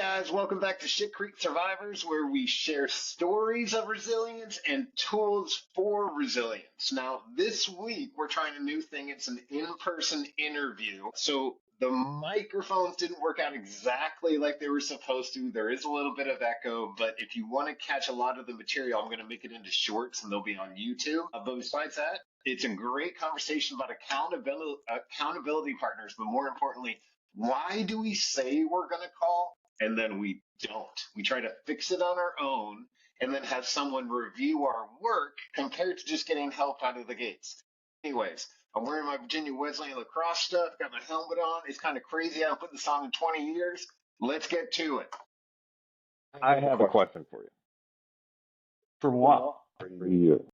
guys, welcome back to Shit Creek Survivors, where we share stories of resilience and tools for resilience. Now, this week we're trying a new thing. It's an in-person interview. So the microphones didn't work out exactly like they were supposed to. There is a little bit of echo, but if you want to catch a lot of the material, I'm going to make it into shorts and they'll be on YouTube. But besides that, it's a great conversation about accountability partners, but more importantly, why do we say we're going to call and then we don't? We try to fix it on our own and then have someone review our work compared to just getting help out of the gates. Anyways, I'm wearing my Virginia Wesleyan lacrosse stuff, got my helmet on. It's kind of crazy. I haven't put this on in 20 years. Let's get to it. I have a question for you. For what? For you.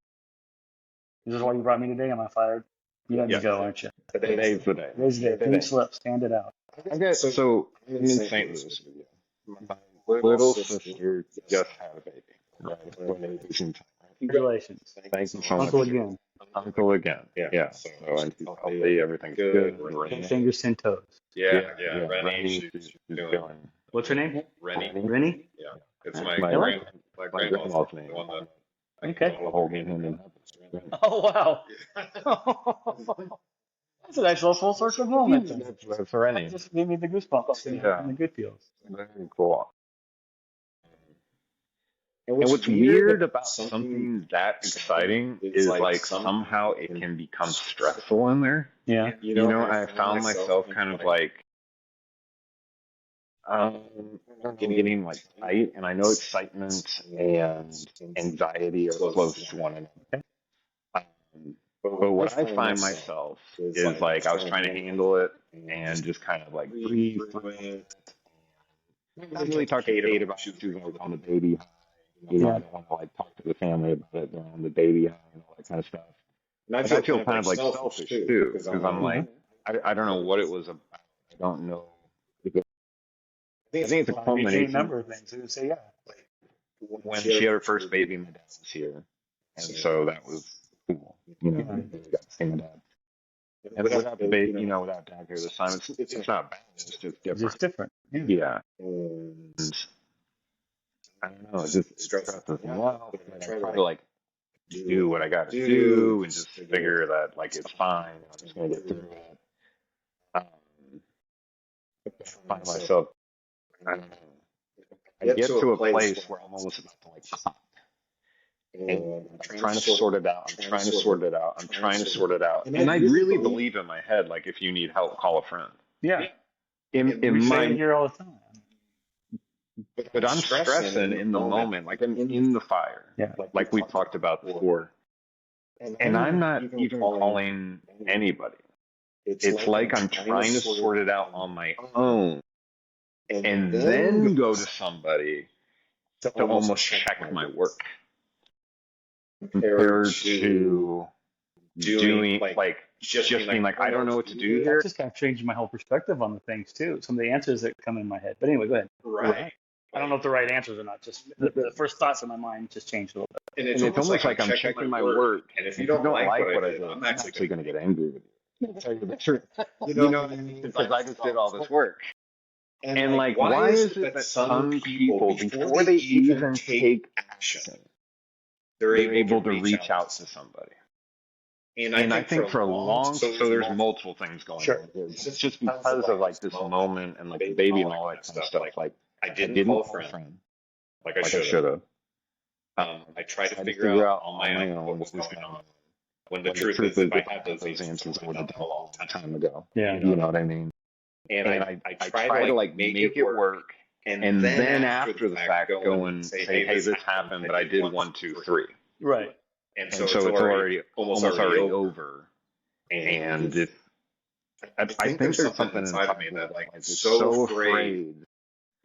Is this why you brought me today? Am I fired? You let me Yes. go, aren't you? Today's the day. Today's the day. Pink slip. Stand it out. Okay, so I'm in St. Louis. My little sister just had a baby. Right? Congratulations. Thank you so much. Uncle again. Uncle again. Yeah. So and she's healthy. Everything's good. Fingers, 10 toes. Yeah. Rennie, she's doing. What's her name? Rennie. Rennie? Yeah. It's my Really? grandma's name. the one that Okay. Holding him in. Oh, wow. That's a nice little full circle moment. That's Rennie. That just gave me the goosebumps Yeah. and the good feels. Very cool. And what's weird about something that exciting is like somehow it can become stressful in there. Yeah. You know, I found myself kind of like getting like tight, and I know excitement and anxiety are close to one another. But what I find myself is like I was trying to handle it and just kind of like breathe through it. Not really talk to Kate about she was on the baby high. You know, I don't want to like talk to the family about it. They're on the baby high and all that kind of stuff. And I feel kind of like selfish too, because I'm like, I don't know what it was about. I don't know. I think it's a culmination. A number of things. You say, yeah. When she had her first baby, my dad was here, and so that was cool. You know, got to see my dad. And without the baby, you know, without dad here this time, it's not bad. It's just different. It's just different. Yeah. And I don't know. It just stresses me out. I try to like do what I got to do and just figure that like it's fine. I'm just gonna get through it. I find myself. I don't know. I get to a place where I'm almost about to like pop. And I'm trying to sort it out. I'm trying to sort it out. I'm trying to sort it out. And I really believe in my head, like if you need help, call a friend. Yeah. In my my here all the time. But I'm stressing in the moment, like I'm in the fire. Yeah. Like we've talked about before. And I'm not even calling anybody. It's like I'm trying to sort it out on my own and then go to somebody to almost check my work. Compared to doing like just being like, I don't know what to do here. That just kind of changed my whole perspective on the things too. Some of the answers that come in my head. But anyway, go ahead. Right. I don't know if the right answers or not. Just the first thoughts in my mind just changed a little bit. And it's almost like I'm checking my work. And if you don't like what I do, I'm actually going to get angry with you. Tell you the truth. You know what I mean? Because I just did all this work. And like, why is it that some people, before they even take action, they're able to reach out to somebody? And I think for a long, so there's multiple things going on here. It's just because of like this moment and like the baby and all that kind of stuff. Like I didn't call a friend like I should have. I tried to figure out on my own what was going on. When the truth is, if I had those answers, I would have done a long time ago. Yeah. You know what I mean? And I try to like make it work. And then after the fact, go and say, hey, this happened, but I did 1, 2, 3. Right. And so it's already almost already over. And I think there's something inside of me that like is so afraid.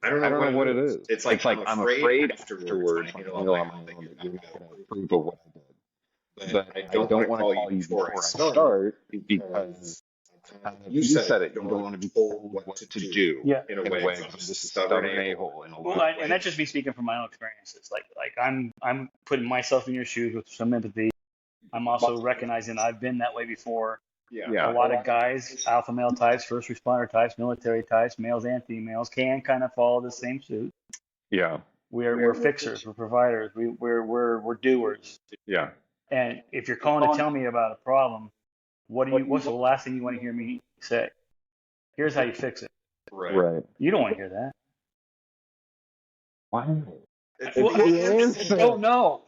I don't know what it is. It's like I'm afraid afterwards. I know I'm not going to approve of what I did. But I don't want to call you before I start because you said it. You don't want to be told what to do in a way. This is stubborn a-hole. Well, and that's just me speaking from my own experiences. Like I'm putting myself in your shoes with some empathy. I'm also recognizing I've been that way before. A lot of guys, alpha male types, first responder types, military types, males and females, can kind of follow the same suit. Yeah. We're fixers, we're providers, we're doers. Yeah. And if you're calling to tell me about a problem, what's the last thing you want to hear me say? Here's how you fix it. Right. You don't want to hear that. Why? Oh no.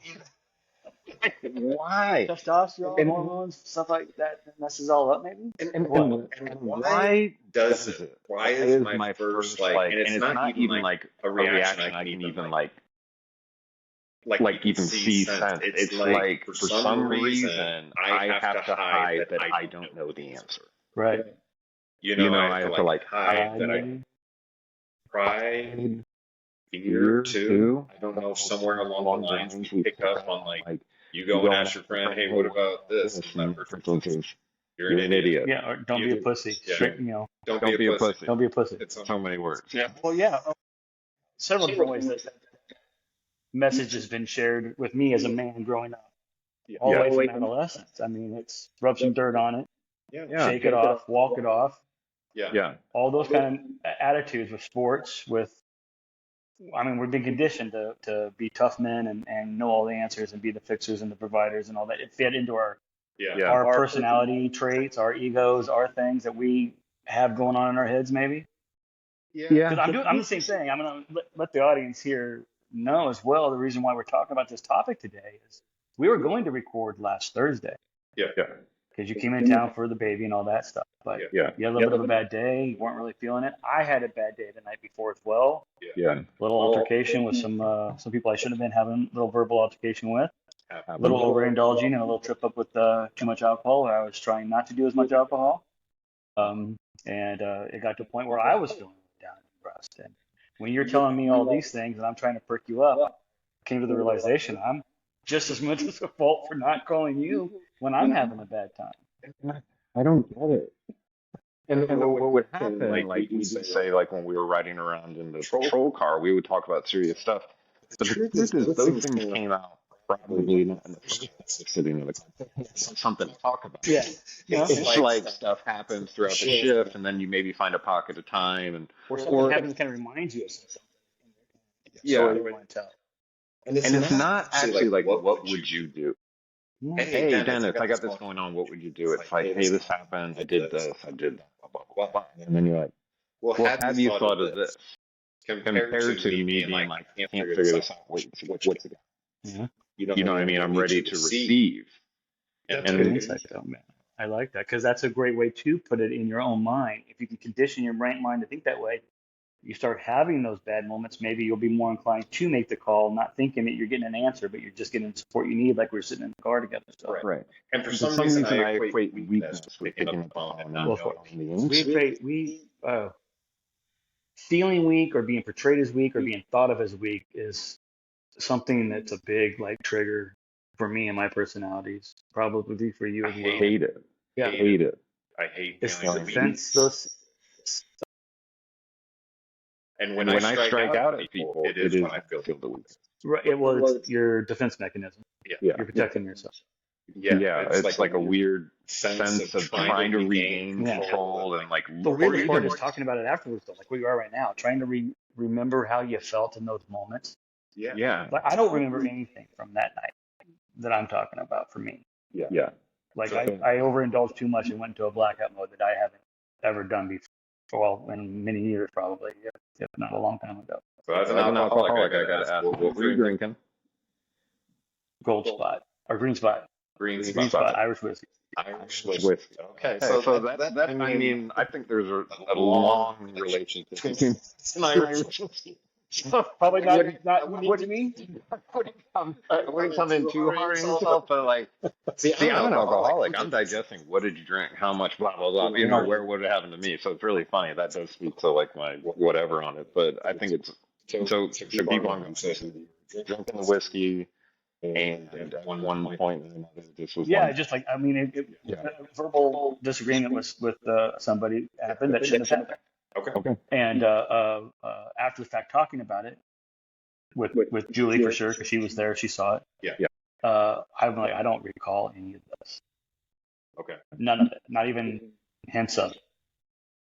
Why? Testosterone, hormones, stuff like that messes all up, maybe. And why does it? Why is my first like, and it's not even like a reaction I can even like even see sense. It's like for some reason I have to hide that I don't know the answer. Right. You know, I have to like hide that I pride, fear too. I don't know, somewhere along the lines we pick up on like you go and ask your friend, hey, what about this? And that person says, you're an idiot. Yeah, or don't be a pussy. Yeah. You know, Don't be a pussy. don't be a pussy. It's so many words. Yeah. Well, yeah. Several different ways that message has been shared with me as a man growing up, all the way from adolescence. I mean, it's rub some dirt on it, shake it off, walk it off. Yeah. All those kind of attitudes with sports, I mean, we've been conditioned to be tough men and know all the answers and be the fixers and the providers and all that. It fit into our personality traits, our egos, our things that we have going on in our heads, maybe. Yeah. I'm the same thing. I'm going to let the audience here know as well. The reason why we're talking about this topic today is we were going to record last Thursday. Yeah. Because you came in town for the baby and all that stuff. But you had a little bit of a bad day. You weren't really feeling it. I had a bad day the night before as well. Yeah. A little altercation with some people I shouldn't have been having a little verbal altercation with. A little overindulging and a little trip up with too much alcohol, where I was trying not to do as much alcohol. And it got to a point where I was feeling down and depressed. And when you're telling me all these things and I'm trying to perk you up, I came to the realization I'm just as much as a fault for not calling you when I'm having a bad time. I don't get it. And what would happen, like we would say, like when we were riding around in the patrol car, we would talk about serious stuff. But the truth is, those things came out probably not in the first place of sitting in the car. Something to talk about. Yeah. It's like stuff happens throughout the shift, and then you maybe find a pocket of time, and or something happens kind of reminds you of something. Yeah. You want to tell. And it's not actually like, what would you do? Hey, Dennis, I got this going on. What would you do? It's like, hey, this happened. I did this. I did that. Blah, blah, blah. And then you're like, well, have you thought of this? Compared to me being like, I can't figure this out. What's it got? Yeah. You know what I mean? I'm ready to receive. That's good insight, though, man. I like that because that's a great way to put it in your own mind. If you can condition your brain mind to think that way, you start having those bad moments, maybe you'll be more inclined to make the call, not thinking that you're getting an answer, but you're just getting the support you need, like we're sitting in the car together. So. Right. And for some reason, I equate weakness with picking up the phone and not knowing the answer. Feeling weak or being portrayed as weak or being thought of as weak is something that's a big like trigger for me and my personalities, probably for you as well. I hate it. Yeah. I hate it. I hate feeling And when I strike out at people, it is when I feel the weakest. Right. It's your defense mechanism. Yeah. You're protecting yourself. Yeah. It's like a weird sense of trying to regain control and like. The weird part is talking about it afterwards, though, like where you are right now, trying to remember how you felt in those moments. Yeah. Like I don't remember anything from that night that I'm talking about for me. Yeah. Like I overindulged too much and went into a blackout mode that I haven't ever done before. Well, in many years, probably, if not a long time ago. So as an alcoholic, I got to ask, what were you drinking? Gold Spot or Green Spot. Green Spot. Irish whiskey. Irish whiskey. Okay, so that I mean, I think there's a long relationship between Irish whiskey. Probably not. What do you mean? Wouldn't come in too hard on yourself, but like, see, I'm an alcoholic. I'm digesting. What did you drink? How much? Blah blah blah. You know, where would it happen to me? So it's really funny. That does speak to like my whatever on it. But I think it's so people aren't drinking the whiskey, and at one point or another, this was just like I mean, verbal disagreement with somebody happened that shouldn't have happened. Okay. And after the fact, talking about it with Julie for sure, because she was there, she saw it. Yeah. I'm like, I don't recall any of this. Okay. None of it. Not even hints of it.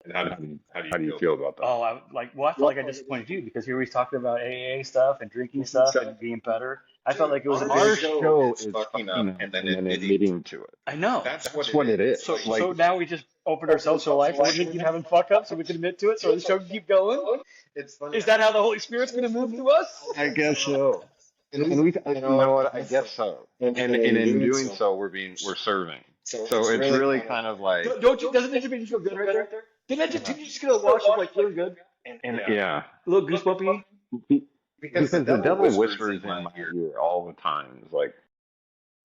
And how do you feel about that? Oh, I felt like I disappointed you because here he's talking about AA stuff and drinking stuff and being better. I felt like it was Our show is fucking up and then admitting to it. I know. That's what it is. So now we just opened ourselves to life. We're gonna keep having fuck ups so we can admit to it, so the show can keep going. It's funny. Is that how the Holy Spirit's gonna move to us? I guess so. And we, you know what? I guess so. And in doing so, we're serving. So it's really kind of like. Doesn't it make you feel good right there? Didn't you just get a wash of like feeling good? And yeah. A little goosebumpy? Because the devil whispers in my ear all the time. It's like,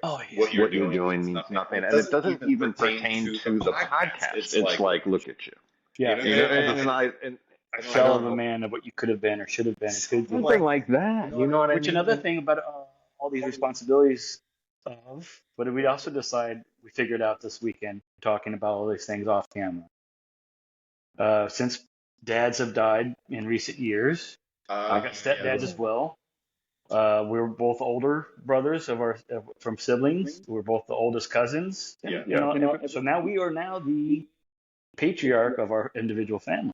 oh, yeah. what you're doing means nothing. And it doesn't even pertain to the podcast. It's like, look at you. Yeah. You know, and I shell of a man of what you could have been or should have been. Something like that. You know what I mean? Which another thing about all these responsibilities of, but we also decide, we figured out this weekend, talking about all these things off camera. Since dads have died in recent years, I got stepdads as well. We're both older brothers from siblings. We're both the oldest cousins. So now we are the patriarch of our individual families.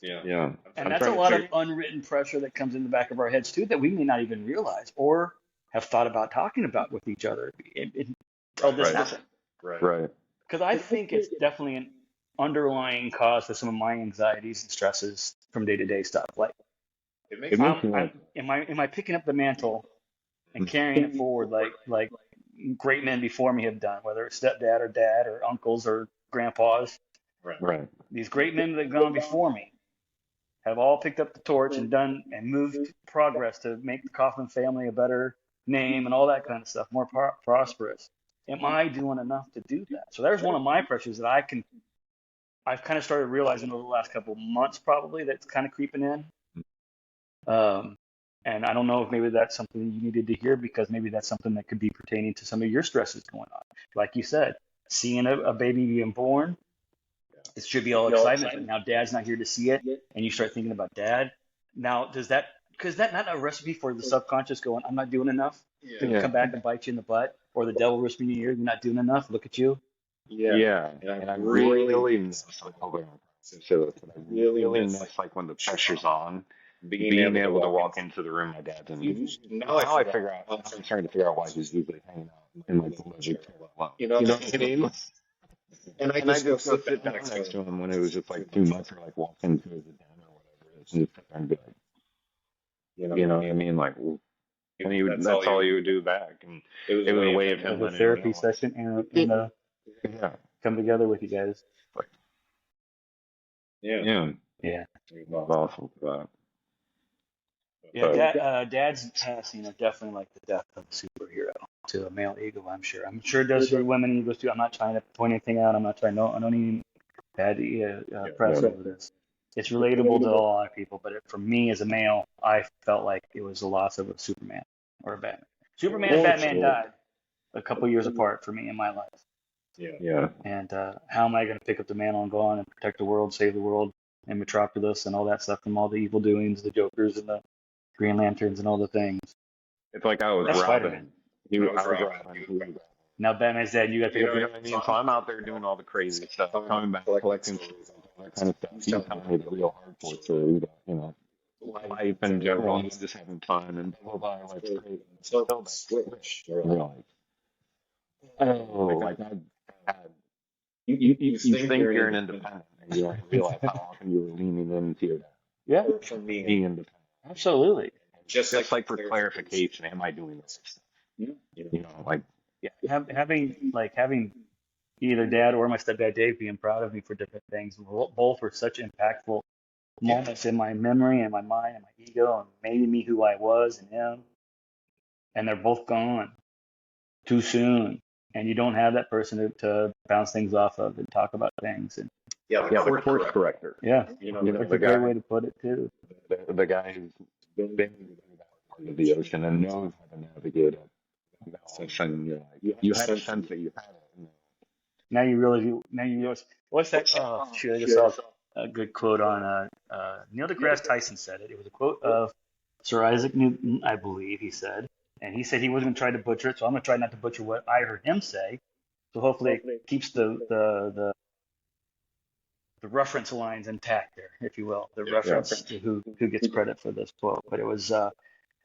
Yeah. And that's a lot of unwritten pressure that comes in the back of our heads too that we may not even realize or have thought about talking about with each other until this happened. Right. Because I think it's definitely an underlying cause for some of my anxieties and stresses from day-to-day stuff. Like, am I picking up the mantle and carrying it forward like great men before me have done, whether it's stepdad or dad or uncles or grandpas? Right. These great men that have gone before me have all picked up the torch and done and moved progress to make the Kaufman family a better name and all that kind of stuff, more prosperous. Am I doing enough to do that? So there's one of my pressures that I've kind of started realizing over the last couple of months, probably, that's kind of creeping in. And I don't know if maybe that's something you needed to hear, because maybe that's something that could be pertaining to some of your stresses going on. Like you said, seeing a baby being born, it should be all excitement, but now dad's not here to see it, and you start thinking about dad. Now, because that not a recipe for the subconscious going, I'm not doing enough to come back and bite you in the butt, or the devil whispering in your ear, you're not doing enough, look at you. Yeah. And I really miss, like when the pressure's on, being able to walk into the room my dad's in. Now I figure out, I'm starting to figure out why he's usually hanging out in like the living room alone. You know what I mean? And I just go sit down next to him when it was just like too much, or like walk into his den or whatever it is, and just sit there and be like, you know what I mean? Like, and that's all you would do back. And it was a way of him. A therapy session and come together with you guys. Yeah. Awesome for that. Yeah, Dad's passing is definitely like the death of a superhero to a male ego, I'm sure. I'm sure it does for women egos too. I'm not trying to point anything out. I don't even bad press over this. It's relatable to a lot of people, but for me as a male, I felt like it was the loss of a Superman or a Batman. Superman and Batman died a couple years apart for me in my life. Yeah. And how am I going to pick up the mantle and go on and protect the world, save the world, and Metropolis and all that stuff from all the evil doings, the Jokers and the Green Lanterns and all the things? It's like I was Robin. I was Robin. Now Batman's dead. You got to pick up. You know what I mean? So I'm out there doing all the crazy stuff, coming back, collecting all that kind of stuff. He's telling me the real hardcore story, life in general, and just having fun and blah blah blah. Life's great. So that switch. You're like, like I had. You think you're an independent, and you don't realize how often you were leaning into your being independent. Absolutely. Just like for clarification, am I doing this stuff? You know, like having either dad or my stepdad Dave being proud of me for different things. Both were such impactful moments in my memory and my mind and my ego, and made me who I was and am. And they're both gone too soon. And you don't have that person to bounce things off of and talk about things. And the course corrector. Yeah, that's a great way to put it too. The guy who's been part of the ocean and knows how to navigate it. And you had a sense that you had it. Now you realize. What's that? Oh, shoot! I just saw a good quote on Neil deGrasse Tyson said it. It was a quote of Sir Isaac Newton, I believe he said. And he said he wasn't going to try to butcher it, so I'm going to try not to butcher what I heard him say. So hopefully it keeps the reference lines intact there, if you will, the reference to who gets credit for this quote. But it was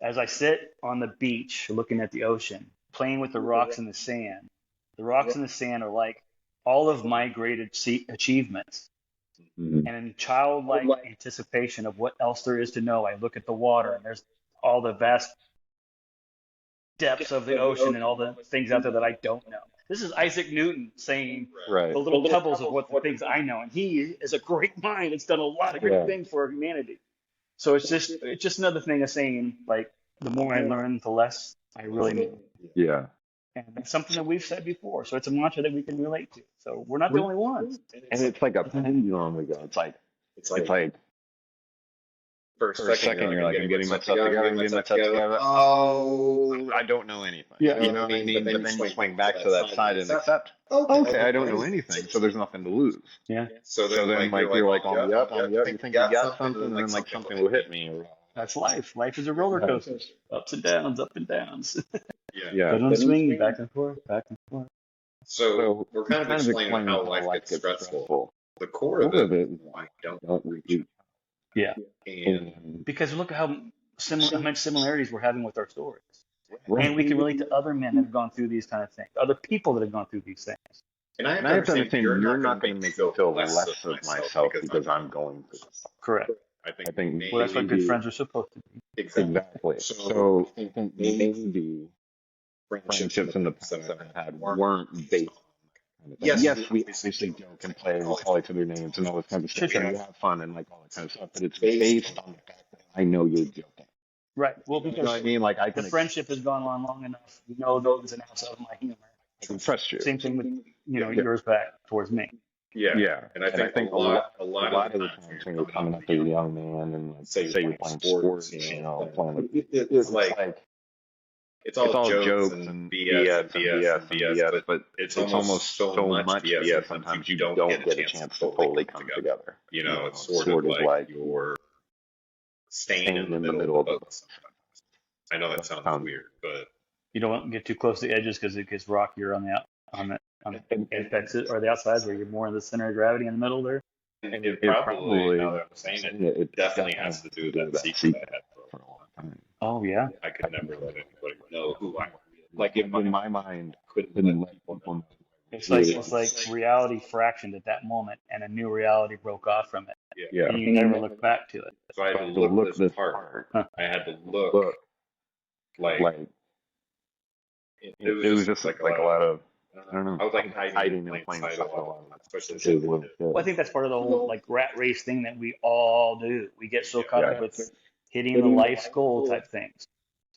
as I sit on the beach looking at the ocean, playing with the rocks and the sand. The rocks and the sand are like all of my great achievements. Mhm. And in childlike anticipation of what else there is to know, I look at the water and there's all the vast depths of the ocean and all the things out there that I don't know. This is Isaac Newton saying Right. the little pebbles of what the things I know, and he is a great mind. It's done a lot of great things for humanity. So it's just another thing of saying, like, the more I learn, the less I really know. Yeah. And it's something that we've said before. So it's a mantra that we can relate to. So we're not the only ones. And it's like a pendulum ago. It's like for a second you're like, I'm getting myself together. Oh, I don't know anything. Yeah. You know what I mean? But then you swing back to that side and accept. Okay, I don't know anything, so there's nothing to lose. Yeah. So then like you're like on the up. You think you got something, and then like something will hit me. Or, That's life. Life is a roller coaster. Ups and downs, up and downs. yeah. But on swinging back and forth, back and forth. So we're kind of explaining how life gets stressful. The core of it is why don't repeat. Yeah. And Because look at how much similarities we're having with our stories. Right. And we can relate to other men that have gone through these kind of things, other people that have gone through these things. and And I have to understand you're not going to make me feel less of myself because I'm going through this. Correct. I I think Well, that's what maybe- good friends are supposed to be. Exactly. So I think maybe friendships in the past that I've had weren't based on that kind of thing. Yes, we obviously joke and play and call each other names and all this kind of stuff. Sure. And we have fun and like all that kind of stuff. But it's based on the fact that I know you're joking. Right. Well, You know because what I mean? Like I the can friendship has gone on long enough. You know the ins and outs of my humor. trust you. Same thing with yours back towards me. yeah. And I think a lot of the times when you're coming up as a young man and like, say you're playing sports, playing it's like it's all jokes and and BS, but it's almost so much BS sometimes you don't get a chance to fully come together. You know, it's sort of like you're staying in the middle of the book. I know that sounds weird, but You don't want to get too close to the edges because it gets rockier on the apex or the outsides where you're more in the center of gravity in the middle there. and it probably, now that I'm saying it definitely has to do with that secret I had for a long time. Oh yeah. I could never let anybody know who I was. Like in my mind, couldn't let people know. It's like reality fractioned at that moment, and a new reality broke off from it, Yeah. and you never look back to it. So I had to look this part. Huh. I had to look like it was just like a lot of I don't know. I was like hiding in plain sight a lot, especially with Well, I think that's part of the whole like rat race thing that we all do. We get so caught up with hitting the life's goal type things.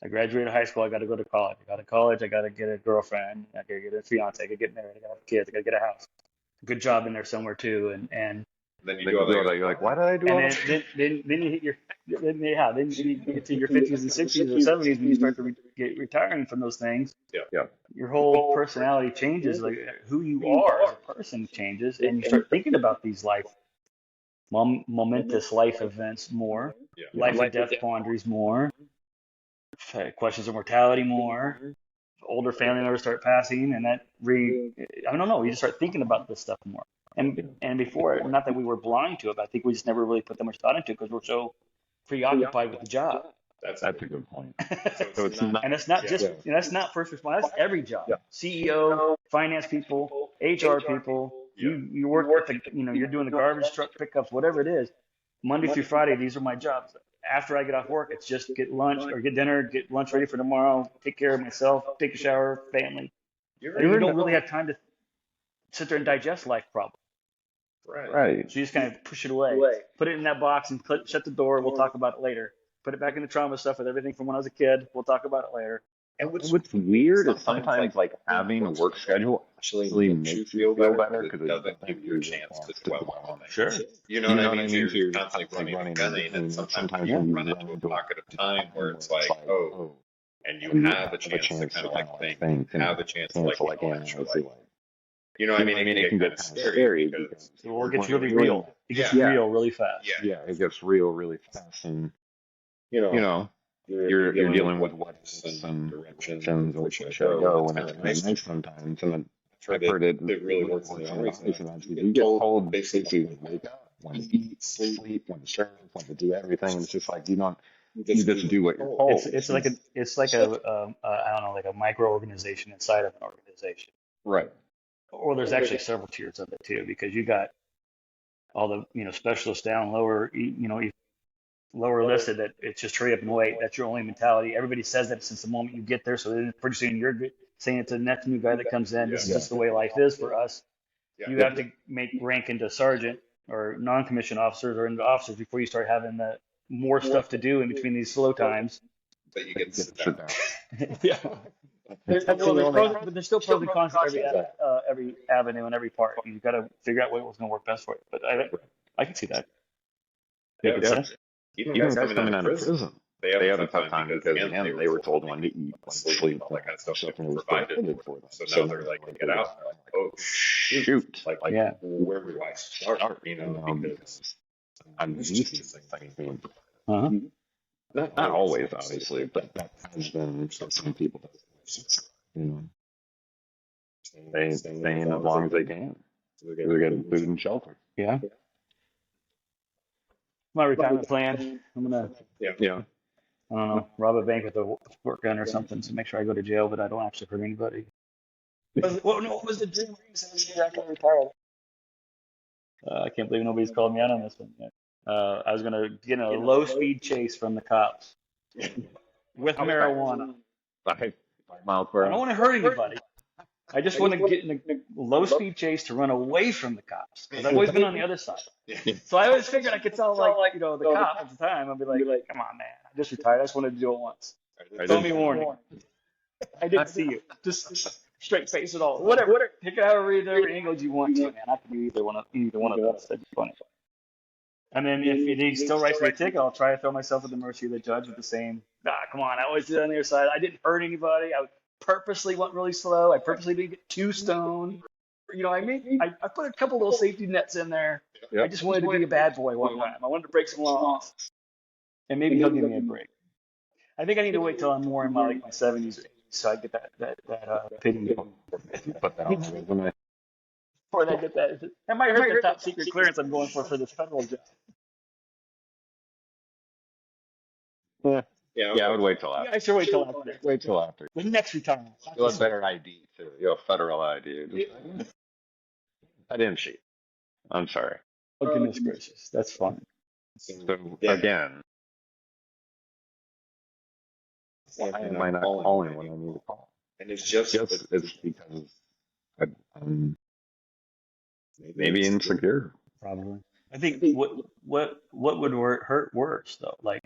I graduated high school. I got to go to college. I got to college. I got to get a girlfriend. I got to get a fiance. I got to get married. I got to have kids. I got to get a house. Good job in there somewhere too. And then you go there, you're like, why did I do all and that? then you hit your then you get to your 50s and 60s or 70s when you start to get retiring from those things. Yeah. Your whole personality changes. Like who you are as a person changes, and you start thinking about these momentous life events more, life and death quandaries more, questions of mortality more. Older family members start passing, and I don't know. You just start thinking about this stuff more. And before, not that we were blind to it, but I think we just never really put that much thought into it because we're so preoccupied with the job. That's a good point. So it's not, And it's not just that's not first responders. That's every job. CEO, finance people, HR people. You work at the you're doing the garbage truck pickups, whatever it is. Monday through Friday, these are my jobs. After I get off work, it's just get lunch or get dinner, get lunch ready for tomorrow, take care of myself, take a shower, family. You don't really have time to sit there and digest life problems. right. So you just kind of push it away. Put it in that box and shut the door. We'll talk about it later. Put it back in the trauma stuff with everything from when I was a kid. We'll talk about it later. And what's weird is sometimes like having a work schedule actually makes you feel better because it doesn't give you a chance to dwell on it. Sure. You know what I mean? So you're constantly running and gunning, and sometimes when you run into a pocket of time where it's like, oh, and you have a chance to kind of like think, have a chance to like analyze your life. You know what I mean? It can get scary because it gets really real. It gets real really fast. Yeah, it gets real really fast, and you know. You're dealing with what ifs and directions and which way should I go, and it's nice sometimes, and then I've heard it really works in the army. You get told basically when to wake up, when to eat, sleep, when to serve, when to do everything. It's just like you just do what you're told. It's like a I don't know, like a micro organization inside of an organization. Right. Or there's actually several tiers of it too, because you got all the specialists down lower, lower listed, that it's just hurry up and wait. That's your only mentality. Everybody says that since the moment you get there. So then pretty soon you're saying it to the next new guy that comes in. This is just the way life is for us. You have to make rank into sergeant or non-commissioned officers or into officers before you start having the more stuff to do in between these slow times. That you get to sit down. Yeah. There's still pros and cons to every avenue and every part. You've got to figure out what's going to work best for you. But I can see that. Yeah. Even guys coming out of prison, they have a tough time because again, they were told when to eat, when to sleep, all that kind of stuff was provided for them. So now they're like, get out. Like, oh shoot! Like where do I start? Because I'm used to things being. Not always, obviously, but that has been some people. Staying as long as they can. They're getting food and shelter. Yeah. My retirement plan, I'm going to, I don't know, rob a bank with a squirt gun or something to make sure I go to jail, but I don't actually hurt anybody. What was the dream after I retired? I can't believe nobody's called me out on this one yet. I was going to get in a low-speed chase from the cops with marijuana. 5 miles per hour. I don't want to hurt anybody. I just want to get in a low-speed chase to run away from the cops, because I've always been on the other side. So I always figured I could tell, the cop at the time. I'd be like, come on, man, I just retired. I just wanted to do it once. Throw me a warning. I didn't see you. Just straight face it all. Whatever. Pick it however angles you want to, man. I could be either one of those. That'd be funny. And then if he still writes me a ticket, I'll try to throw myself at the mercy of the judge with the same, come on, I always did it on the other side. I didn't hurt anybody. I purposely went really slow. I purposely didn't get too stoned. You know what I mean? I put a couple little safety nets in there. Yep. I just wanted to be a bad boy one time. I wanted to break some laws. And maybe he'll give me a break. I think I need to wait till I'm more in my 70s so I get that pity. Put that on the resume. Before I get that. That might hurt the top secret clearance I'm going for this federal job. Yeah, I would wait till after. I should wait till after. Wait till after. The next retirement. You'll have better ID too. You'll have federal ID. I didn't cheat. I'm sorry. Oh, goodness gracious. That's fun. So, again, why am I not calling when I need to call? And it's just it's because I'm maybe insecure. Probably. I think what would hurt worse, though? Like,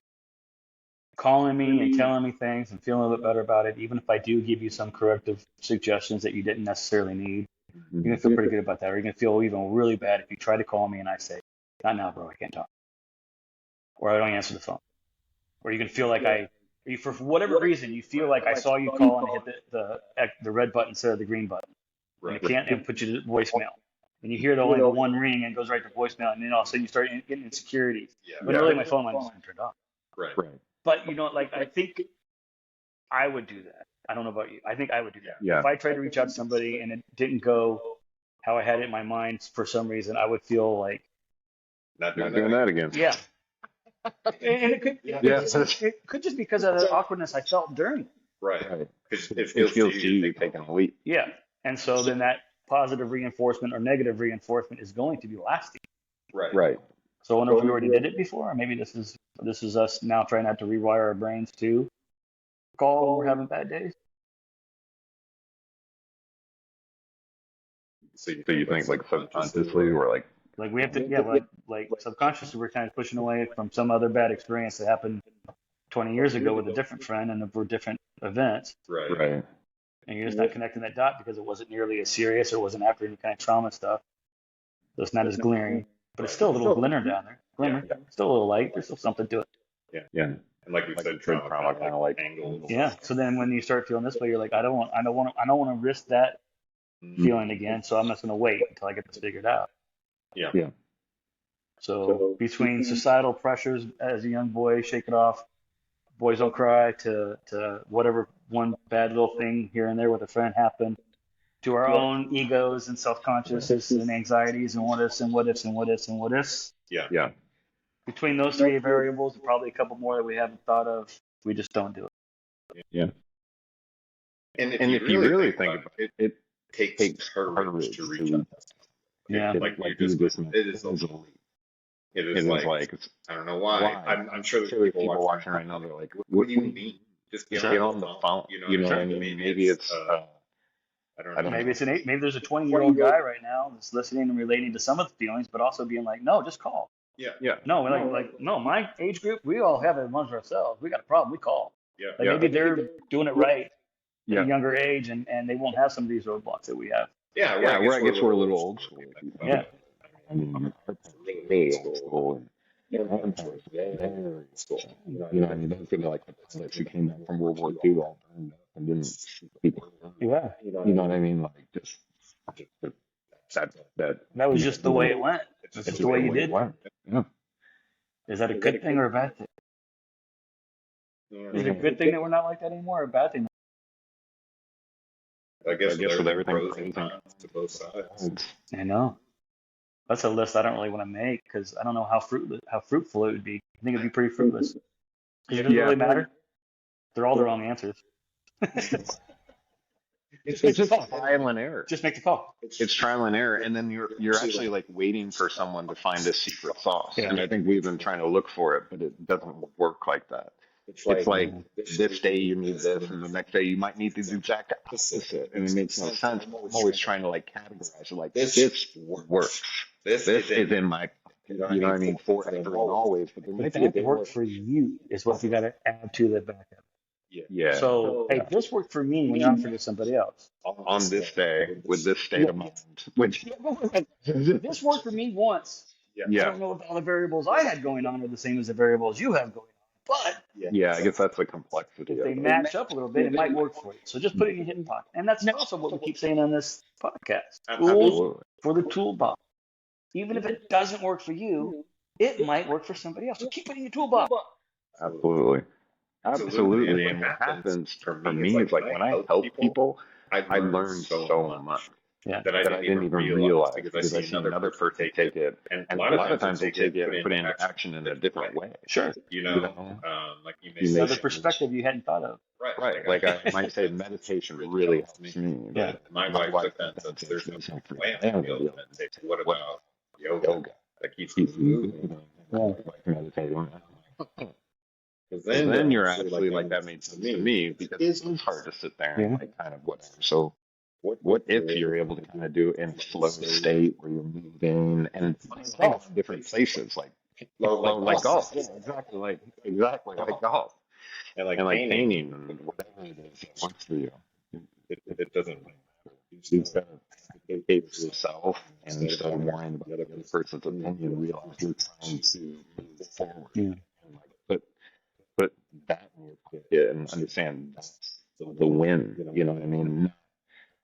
calling me and telling me things and feeling a little bit better about it, even if I do give you some corrective suggestions that you didn't necessarily need, you're going to feel pretty good about that. Or you're going to feel even really bad if you try to call me and I say, not now, bro, I can't talk. Or I don't answer the phone. Or you can feel like for whatever reason, you feel like I saw you call and hit the red button instead of the green button. Right. And it put you to voicemail. And you hear the one ring and it goes right to voicemail, and then all of a sudden you start getting insecurities. But really, my phone line just been turned off. Right. But, I think I would do that. I don't know about you. I think I would do that. Yeah. If I tried to reach out to somebody and it didn't go how I had it in my mind for some reason, I would feel like... Not doing that again. Yeah. And it could just because of the awkwardness I felt during it. Right. Because it feels to you taking a leap. Yeah. And so then that positive reinforcement or negative reinforcement is going to be lasting. Right. So I wonder if we already did it before, or maybe this is us now trying not to rewire our brains to call when we're having bad days. So you think like subconsciously or like we have to like subconsciously we're kind of pushing away from some other bad experience that happened 20 years ago with a different friend and for different events. Right. And you're just not connecting that dot because it wasn't nearly as serious or wasn't after any kind of trauma stuff. So it's not as glaring. But it's still a little glimmer down there. Glimmer. Yeah. Still a little light. There's still something to it. Yeah. And like we said, trauma kind of like angles. Yeah. So then when you start feeling this way, you're like, I don't want to risk that feeling again. So I'm just going to wait until I get this figured out. Yeah. So between societal pressures as a young boy, shake it off, boys don't cry, to whatever one bad little thing here and there with a friend happened, to our own egos and self-consciousness and anxieties and what ifs and what ifs and what ifs and what ifs. Yeah. Between those three variables, and probably a couple more that we haven't thought of, we just don't do it. Yeah. And if you really think about it, it takes courage to reach out. Yeah. Like you just it is a leap. It is like I don't know why. I'm sure there's people watching right now. They're like, "What do you mean? Just get on the phone." You know what I mean? Maybe it's I don't know. Maybe there's a 20-year-old guy right now that's listening and relating to some of the feelings, but also being like, no, just call. Yeah. No, no, my age group, we all have it amongst ourselves. We got a problem, we call. Yeah. Maybe they're doing it right at Yeah. a younger age, and they won't have some of these roadblocks that we have. Yeah. I guess we're a little old school. Yeah. I mean, me old school. You know, I mean, those are like the pilots who came back from World War II all burned up and didn't shoot people. Yeah. You know what I mean? Like just that was just the way it went. It's just the way you did. Yeah. Is that a good thing or a bad thing? Is it a good thing that we're not like that anymore, or a bad thing? I guess with everything to both sides. I know. That's a list I don't really want to make because I don't know how fruitful it would be. I think it'd be pretty fruitless. It doesn't really matter. They're all the wrong answers. It's just trial and error. Just make the call. It's trial and error, and then you're actually like waiting for someone to find a secret sauce. Yeah. And I think we've been trying to look for it, but it doesn't work like that. It's like this day you need this, and the next day you might need the exact opposite, and it makes no sense. I'm always trying to like categorize it like this works. This is in my, you know what I mean, forever and always. But there might be a That worked for you is what you got to add to the backup. Yeah. So, hey, this worked for me when you offered it to somebody else. On this day, with this state of mind, which This worked for me once. I yeah, don't know if all the variables I had going on are the same as the variables you have going on. But yeah, I guess that's the complexity if of they it. match up a little bit, it might work for you. So just put it in your hidden pocket. And that's also what we keep saying on this podcast. Tools Absolutely. for the toolbox. Even if it doesn't work for you, it might work for somebody else. So keep it in your toolbox. Absolutely. And what happens for me is like when I help people, I learn so much that I didn't even realize because I see another person take it, and a lot of times they take it and put it into action in a different way. Sure. You know, like you may Another say, perspective you hadn't thought of. right? Like I might say, meditation really helps me. Yeah. My wife took that and said, "There's no way I'm going to be able to meditate. What about yoga that keeps me moving?" Like meditating. Because then you're actually like, that made sense to me because it's hard to sit there and like kind of whatever. So what if you're able to kind of do it in flow state where you're moving and different places like golf. Yeah, exactly like golf. And like painting and whatever it is that works for you. It doesn't matter. You've got to educate yourself and instead of worrying about the other person's opinion, realize you're trying to move forward. Yeah. And like put that in your pocket and understand that's the win. You know what I mean?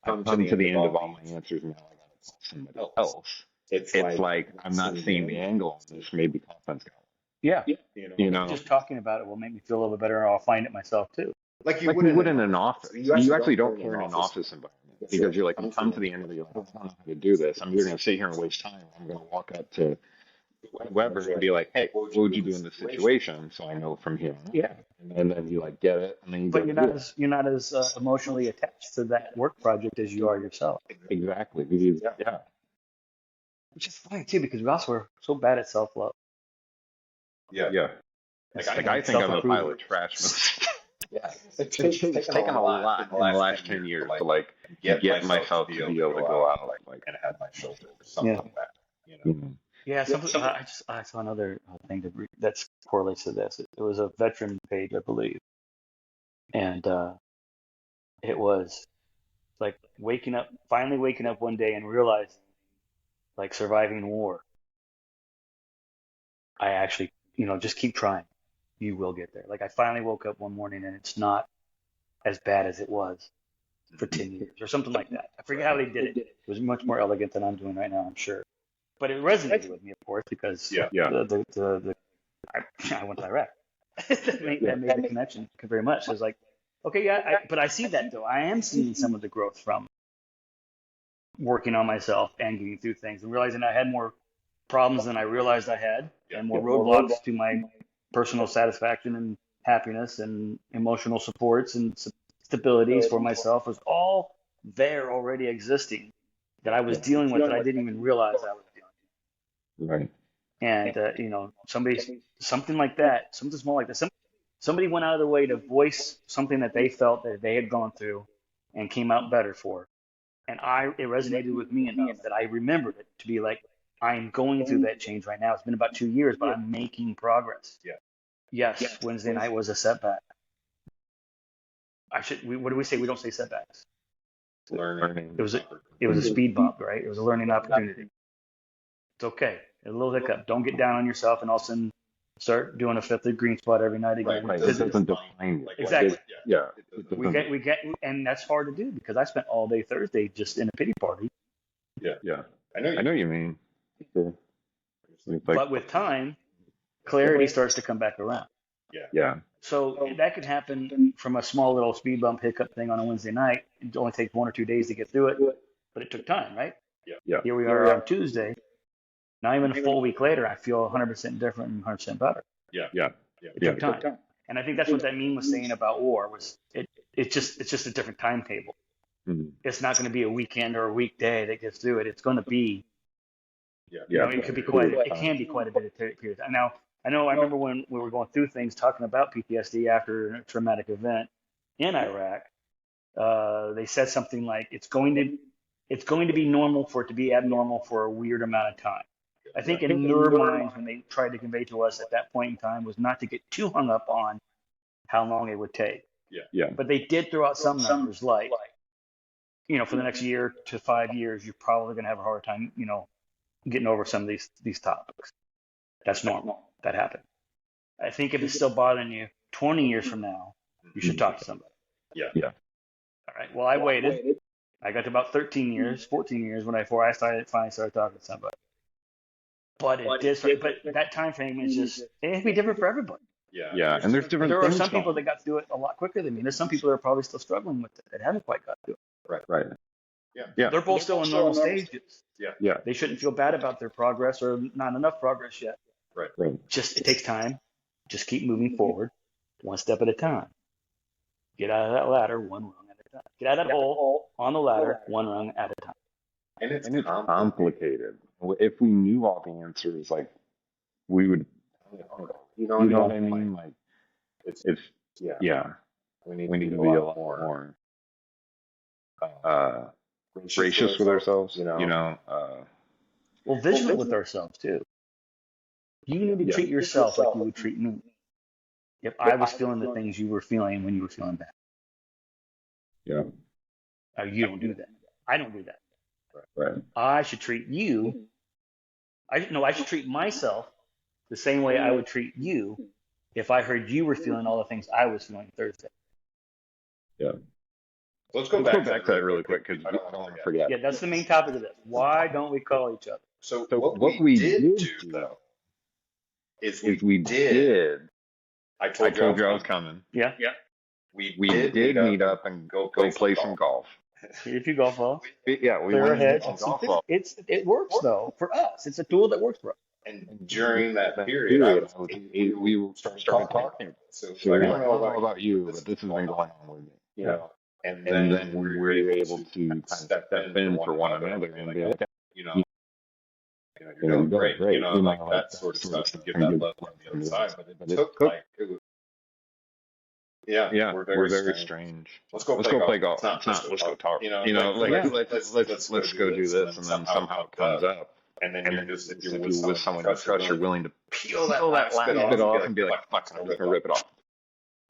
I've come to the end of all my answers now. I gotta call somebody else. It's like I'm not seeing the angle on this. Maybe Colin's got it. Yeah. You know, Just talking about it will make me feel a little bit better, or I'll find it myself too. like you would in an office. You actually don't care in an office environment because you're like, I'm come to the end of the. I don't know how to do this. I'm either going to sit here and waste time. Or I'm going to walk up to whoever and be like, hey, what would you do in this situation? So I know from here. Yeah. And then you like get it, and then you. But you're not as emotionally attached to that work project as you are yourself. Exactly. Yeah. Which is funny too, because we also are so bad at self-love. Yeah. Like I think I'm a pile of trash. Yeah. It's taken a lot in the last 10 years to like get myself to be able to go out like and have my shoulders or something like that. You know. Yeah, I saw another thing that correlates to this. It was a veteran page, I believe, and it was like finally waking up one day and realizing, like surviving war. I actually, just keep trying. You will get there. Like I finally woke up one morning and it's not as bad as it was for 10 years or something like that. I forget how they did it. It was much more elegant than I'm doing right now, I'm sure. But it resonated with me, of course, because I went to Iraq. that made the connection very much. So it's like, okay, but I see that though. I am seeing some of the growth from working on myself and getting through things and realizing I had more problems than I realized I had and more roadblocks to my personal satisfaction and happiness and emotional supports and stabilities for myself was all there already existing that I was dealing with that I didn't even realize I was dealing Right. with. And, something like that, something small like that, somebody went out of their way to voice something that they felt that they had gone through and came out better for. And it resonated with me enough that I remembered it to be like, I'm going through that change right now. It's been about 2 years, but I'm making progress. Yes, Wednesday night was a setback. What do we say? We don't say setbacks. Learning. It was a speed bump, right? It was a learning opportunity. It's okay. A little hiccup. Don't get down on yourself and all of a sudden start doing a fifth of green spot every night again. Right. It doesn't define you. Exactly. Yeah. We get, and that's hard to do because I spent all day Thursday just in a pity party. Yeah. I know what you mean. Sure. But with time, clarity starts to come back around. Yeah. So that could happen from a small little speed bump hiccup thing on a Wednesday night. It only takes 1 or 2 days to get through it, but it took time, right? Yeah. Here we are on Tuesday. Not even a full week later, I feel 100% different and 100% better. Yeah. It took time. And I think that's what that meme was saying about war was it's just a different timetable. Mm-hmm. It's not going to be a weekend or a weekday that gets through it. It's going to be, it could be it can be quite a bit of period. Now, I remember when we were going through things talking about PTSD after a traumatic event in Iraq, they said something like it's going to be normal for it to be abnormal for a weird amount of time. I think in their minds, when they tried to convey to us at that point in time, was not to get too hung up on how long it would take. Yeah. But they did throw out some numbers like, for the next year to 5 years, you're probably going to have a hard time, getting over some of these topics. That's normal. That happened. I think if it's still bothering you 20 years from now, you should talk to somebody. Yeah. All right. Well, I waited. I got to about 13 years, 14 years before I finally started talking to somebody. But it did. But that time frame is just it'd be different for everybody. Yeah. And there's different. There are some people that got through it a lot quicker than me. There's some people that are probably still struggling with it that haven't quite got through it. Right. Yeah. They're both still in normal stages. Yeah. They shouldn't feel bad about their progress or not enough progress yet. Right. Just it takes time. Just keep moving forward, one step at a time. Get out of that ladder one rung at a time. Get out of that hole on the ladder one rung at a time. And it's complicated. If we knew all the answers, like we would, you know what I mean? Like it's we need to be a lot more gracious with ourselves. Well, vigilant with ourselves too. You need to treat yourself like you would treat me. If I was feeling the things you were feeling when you were feeling bad. Yeah. You don't do that. I don't do that. Right. I should treat you. I should treat myself the same way I would treat you if I heard you were feeling all the things I was feeling Thursday. Yeah. Let's go back to that really quick because I don't want to forget. Yeah, that's the main topic of this. Why don't we call each other? So what we did do though is we did. I told you I was coming. Yeah. We did meet up and go play some golf. If you golf well. Yeah, we clear went ahead. to golf ball. It works though for us. It's a tool that works for us. And during that period, we started talking. So I don't know about you, but this has been going on with me. And then we were able to kind of step in for one another and be like, you're doing great. Like that sort of stuff to give that love on the other side. But it took we're very strange. Let's go play golf. It's not. Let's go talk. Let's go do this, and then somehow it comes up. And then if you're with someone you trust, you're willing to peel that last bit off and be like, fuck, I'm just gonna rip it off.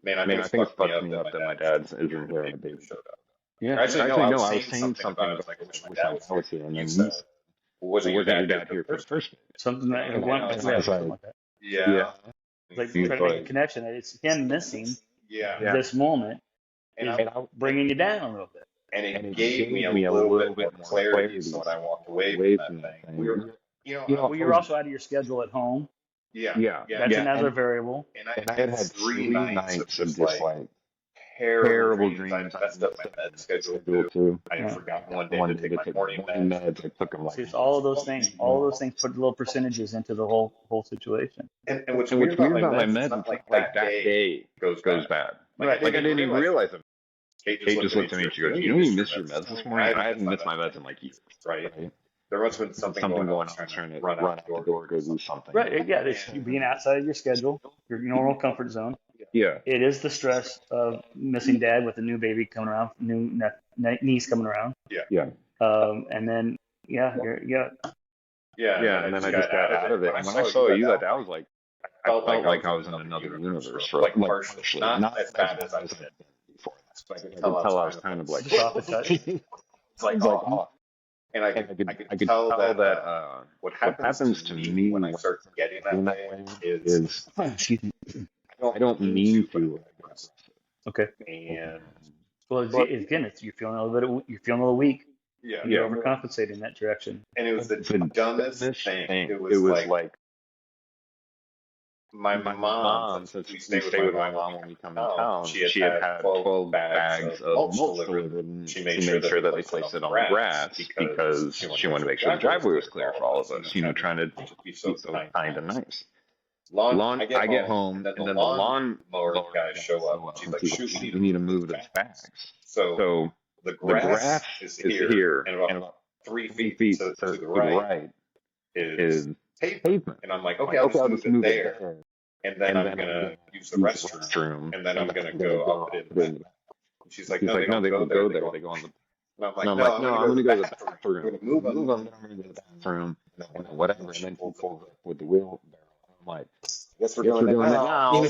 Man, I think it's fucked me up that my dad isn't here and the baby showed up. Yeah. Actually, no, I was saying something about like, I wish my dad was here, and then you said, wasn't your dad here for the first day? Something like that. Yeah. Like trying to make a connection. It's him missing this moment and bringing you down a little bit. And it gave me a little bit more clarity. So when I walked away from that thing, you're also out of your schedule at home. Yeah. That's another variable. And I had 3 nights of just like, terrible dreams. I messed up my med schedule too. I Yeah. forgot one day to take my morning meds. I took them like. See, it's all of those things. All of those things put little percentages into the whole situation. And what's weird about my meds, it's not like that day goes bad. Right. Like I didn't even realize it. Kate just looked at me and she goes, "You know, you missed your meds this morning." I haven't missed my meds in like years. Right. There must have been something going on. Trying to run out the door, go do something. Right. Yeah. You being outside of your schedule, your normal comfort zone. Yeah. It is the stress of missing dad with a new baby coming around, new niece coming around. Yeah. And then Yeah, and then I just got out of it. And when I saw you that I was like, I felt like I was in another universe for like partially, not as bad as I was before. But I could tell I was kind of like, just off the touch. It's like oh. And I could tell that what happens to me when I start getting that way is I don't mean to. Okay. And well, again, you're feeling a little weak. Yeah. You're overcompensating in that direction. And it was the dumbest thing. It was like my mom, since we stay with my mom when we come in town, she had 12 bags of mulch delivered, and she made sure that they placed it on the grass because she wanted to make sure the driveway was clear for all of us, trying to be so kind and nice. I get home, and then the lawn mower guys show up. She's like, "Shoot, we need to move those bags." So the grass is here, and about 3 feet to the right is pavement. And I'm like, okay, I'll just move it there. And then I'm going to use the restroom, and then I'm going to go up it in. And she's like, no, they don't go there. They go on the. And I'm like, no, I'm going to go to the bathroom. We're going to move them, I'm going to go to the bathroom, and whatever. And then he pulls up with the wheelbarrow. I'm like, guess we're doing it now.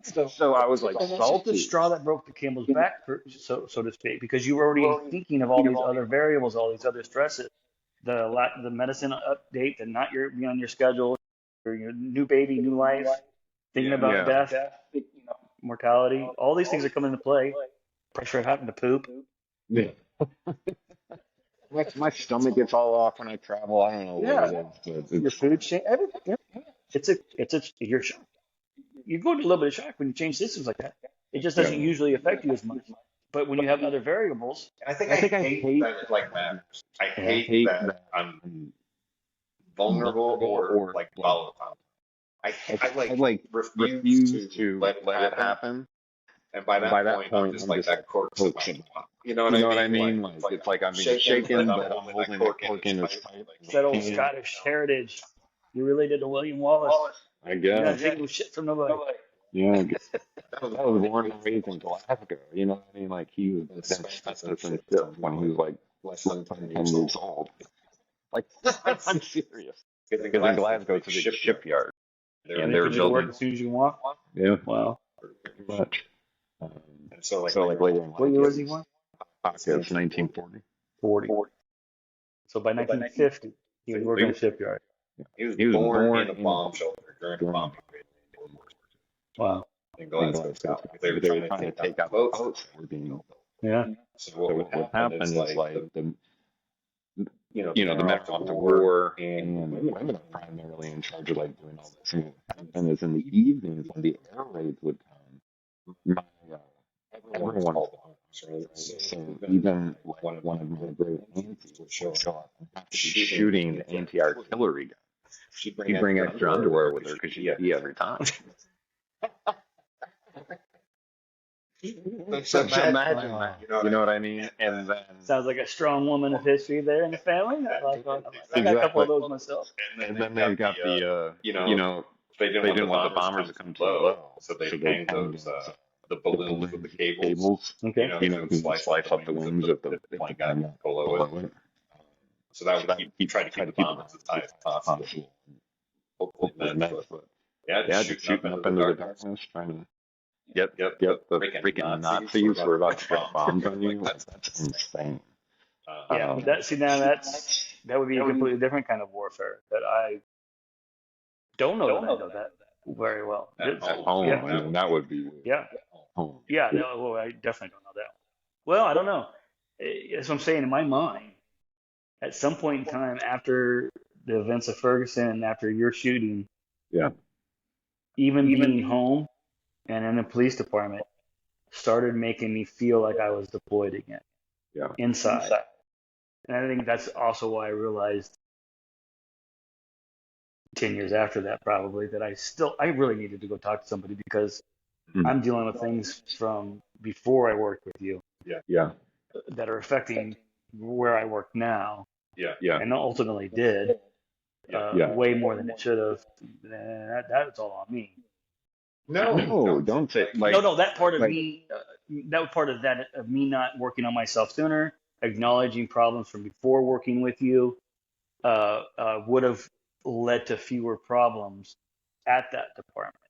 So I was like salty. The straw that broke the camel's back, so to speak, because you were already thinking of all these other variables, all these other stresses, the medicine update, the not being on your schedule, your new baby, new life, thinking about death, mortality, all these things are coming into play. Pressure of having to poop. Yeah. My stomach gets all off when I travel. I don't know what it is. Your food change. You go into a little bit of shock when you change systems like that. It just doesn't usually affect you as much. But when you have other variables, and I think I hate that it like matters. I hate that I'm vulnerable or like volatile. I refuse to let it happen. And by that point, I'm just like that cork. You know what I mean? Like it's like I'm being shaken, but I'm holding the cork in as tight. That old Scottish heritage. You related to William Wallace. I guess. You're not taking shit from nobody. Yeah, I guess. I was born and raised in Glasgow. You know what I mean? Like he was in ship when he was like less than 10 years old. Like I'm serious. Because in Glasgow, it's a big shipyard, and they're building. Work as soon as you walk. Yeah. Wow. Pretty much. And so like later in life. What year was he born? It's 1940. 40. So by 1950, he was working in a shipyard. He was born in a bomb shelter during a bombing raid. Wow. In Glasgow, Scotland. They were trying to take out the boats that were being built. Yeah. So what happened is like the men are off to war, and women are primarily in charge of like doing all this. And what happened is in the evenings when the air raids would come, everyone was right? So even one of my great aunties would show up and have to be shooting the anti-artillery gun. She'd bring extra underwear with her because she'd pee every time. So imagine that, you know what I mean? And then sounds like a strong woman of history there in the family. I got a couple of those myself. And then they've got the they didn't want the bombers to come too low, so they hang those the balloons with the cables. Okay. Slice up the wings of the plane gun below it. So that would keep trying to keep the bombs as high as possible. Hopefully, but just shooting up into the darkness, trying to. Yep. The freaking Nazis were about to drop bombs on you. That's insane. That would be a completely different kind of warfare that I don't know that I know that very well. At home, I mean, that would be weird. Yeah. Home. Yeah. No, well, I definitely don't know that. Well, I don't know. That's what I'm saying. In my mind, at some point in time after the events of Ferguson, after your shooting, yeah, even being home and in the police department, started making me feel like I was deployed again inside. And I think that's also why I realized 10 years after that, probably, that I really needed to go talk to somebody because I'm dealing with things from before I worked with you that are affecting where I work now. And ultimately did way more than it should have. That's all on me. No, don't say No, that part of me, that part of that of me not working on myself sooner, acknowledging problems from before working with you, would have led to fewer problems at that department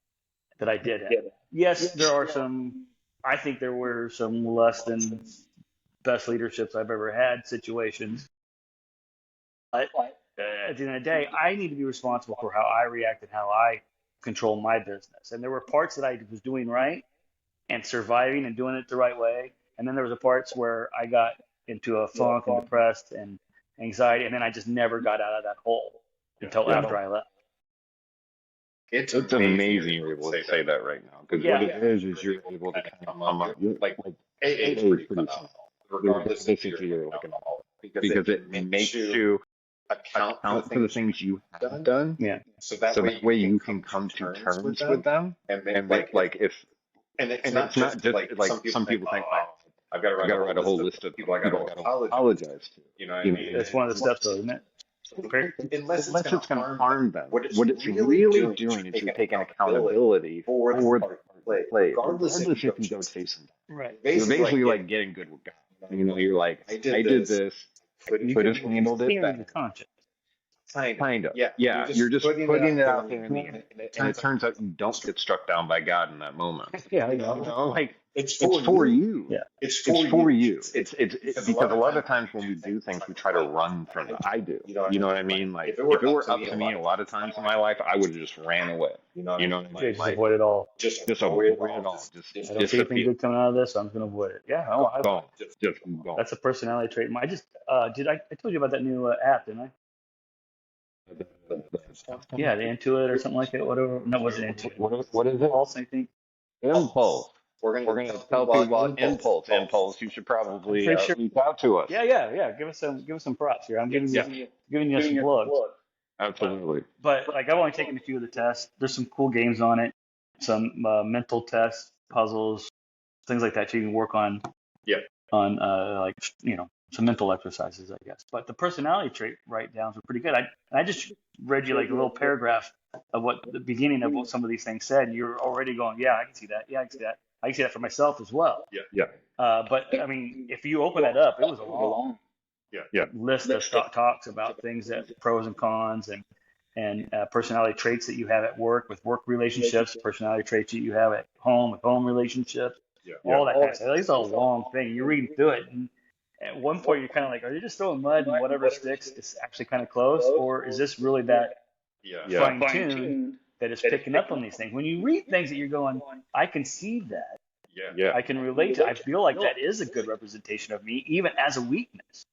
that I did have. Yes, there are some. I think there were some less than best leaderships I've ever had situations. But at the end of the day, I need to be responsible for how I react and how I control my business. And there were parts that I was doing right and surviving and doing it the right way. And then there was the parts where I got into a funk and depressed and anxiety, and then I just never got out of that hole until after I left. It's amazing you're able to say that right now. Because what it is you're able to kind of come up. Like AA is pretty simple, regardless if you're like an alcoholic, because it makes you account for the things you have done. Yeah. So that way you can come to terms with them. And like if it's not just like some people think, oh, I've got to write a whole list of people I got to apologize to. You know what I mean? That's one of the steps, though, isn't it? Unless it's going to harm them. What it's really doing is you're taking accountability for the play, regardless if you don't say something. Right. You're basically like getting good with God. You know, you're like, I did this, could have handled it better. Conscious. Kind of. Yeah. You're just putting it out there, and it turns out you don't get struck down by God in that moment. Yeah, you know, like it's for you. Yeah, it's for you. It's because a lot of times when we do things, we try to run from it. I do. You know what I mean? Like if it were up to me, a lot of times in my life, I would have just ran away. You know what I mean? Just avoid it all. Just avoid it all. I don't see anything good coming out of this, so I'm just gonna avoid it. Yeah, just go. That's a personality trait. I just I told you about that new app, didn't I? Yeah, the Intuit or something like that. Whatever. No, it wasn't Intuit. What is it? Impulse, I think. Impulse. We're gonna tell people about Impulse. Impulse. You should probably reach out to us. Yeah. Give us some props here. I'm giving you some plugs. Absolutely. But like I've only taken a few of the tests. There's some cool games on it. Some mental tests, puzzles, things like that. So you can work on. On like some mental exercises, I guess. But the personality trait write-downs were pretty good. I just read you like a little paragraph of what the beginning of what some of these things said. And you're already going, yeah, I can see that. Yeah, I can see that. I can see that for myself as well. Yeah. But I mean, if you open that up, it was a long list of talks about things that pros and cons and personality traits that you have at work with work relationships, personality traits that you have at home with home relationships, all that kind of stuff. It's a long thing. You're reading through it. And at one point, you're kind of like, are you just throwing mud and whatever sticks is actually kind of close? Or is this really that fine-tuned that is picking up on these things? When you read things that you're going, I can see that. I can relate to it. I feel like that is a good representation of me, even as a weakness.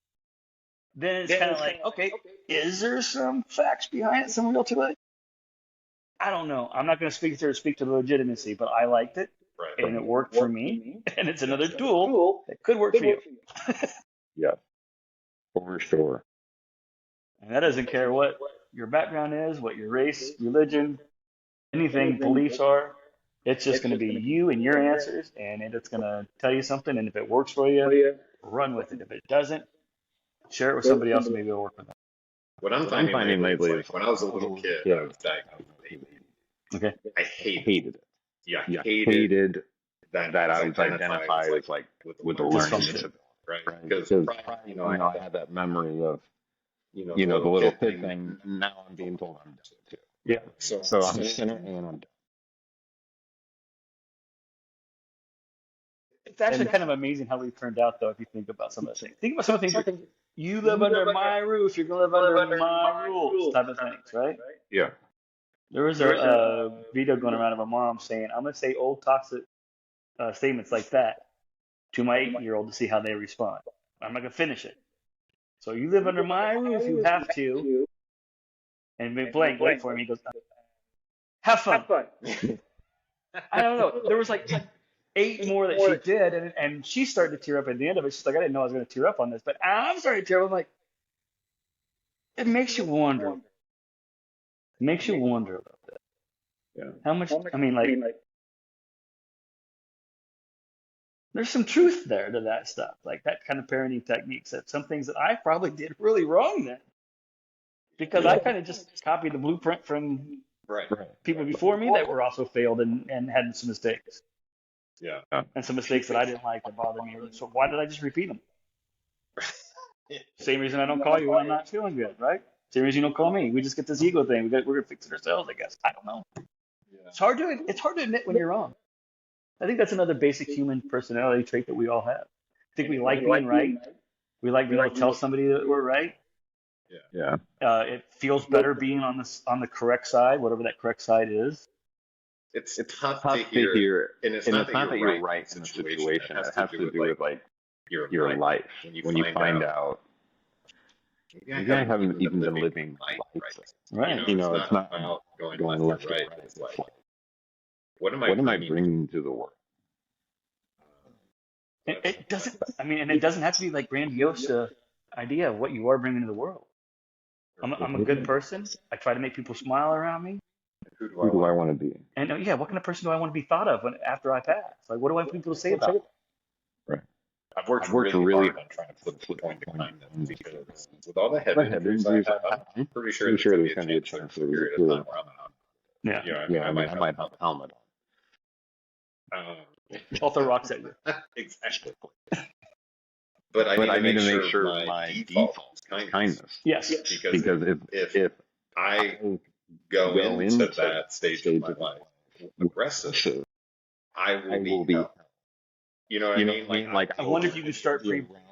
Then it's kind of like, okay, is there some facts behind it, some real to it? I don't know. I'm not going to speak to the legitimacy, but I liked it. Right. And it worked for me, and it's another tool that could work for you. Yeah, for sure. And that doesn't care what your background is, what your race, religion, anything, beliefs are. It's just going to be you and your answers, and it's going to tell you something. And if it works for you, run with it. If it doesn't, share it with somebody else, and maybe it'll work with them. What I'm finding lately is when I was a little kid, I was diagnosed with ADHD. Okay. I hated it. Yeah, hated that I was identified as like with a learning disability, right? Because I had that memory of the little kid thing. Now I'm being told I'm done too. Yeah. So I'm a sinner and I'm done. It's actually kind of amazing how we turned out, though, if you think about some of the things. Think about some of the things. You live under my roof, you're going to live under my rules type of things, right? Yeah. There was a video going around of a mom saying, I'm going to say old toxic statements like that to my 8-year-old to see how they respond. I'm not going to finish it. So you live under my roof, you have to. And blank, wait for him. He goes, have fun. I don't know. There was like 8 more that she did, and she started to tear up at the end of it. She's like, I didn't know I was going to tear up on this, but I'm starting to tear up. I'm like, it makes you wonder. It makes you wonder about that. Yeah. How much, I mean, like, there's some truth there to that stuff, like that kind of parenting techniques. That some things that I probably did really wrong then, because I kind of just copied the blueprint from people before me that were also failed and had some mistakes. Yeah. And some mistakes that I didn't like that bothered me. So why did I just repeat them? Same reason I don't call you when I'm not feeling good, right? Same reason you don't call me. We just get this ego thing. We're gonna fix it ourselves, I guess. I don't know. Yeah. It's hard to admit when you're wrong. I think that's another basic human personality trait that we all have. I think we like being right. We like being able to tell somebody that we're right. Yeah. It feels better being on the correct side, whatever that correct side is. It's tough to hear, and it's not that you're right in the situation. It has to do with like your life. When you find out, maybe I haven't even been living life. Right. You know, it's not about going left or right. It's like, what am I bringing to the world? It doesn't. I mean, and it doesn't have to be like grandiose idea of what you are bringing to the world. I'm a good person. I try to make people smile around me. Who do I want to be? And what kind of person do I want to be thought of after I pass? Like, what do I want people to say about me? Right. I've worked really hard on trying to flip the point behind them, because with all the head injuries I have, I'm pretty sure there's going to be a chance that there's a period of time where I'm out. Yeah. I might have a helmet on. I'll throw rocks at you. Exactly. But I need to make sure my default is kindness. Yes. Because if I go into that stage of my life aggressive, I will be. You know what I mean? Like I wonder if you can start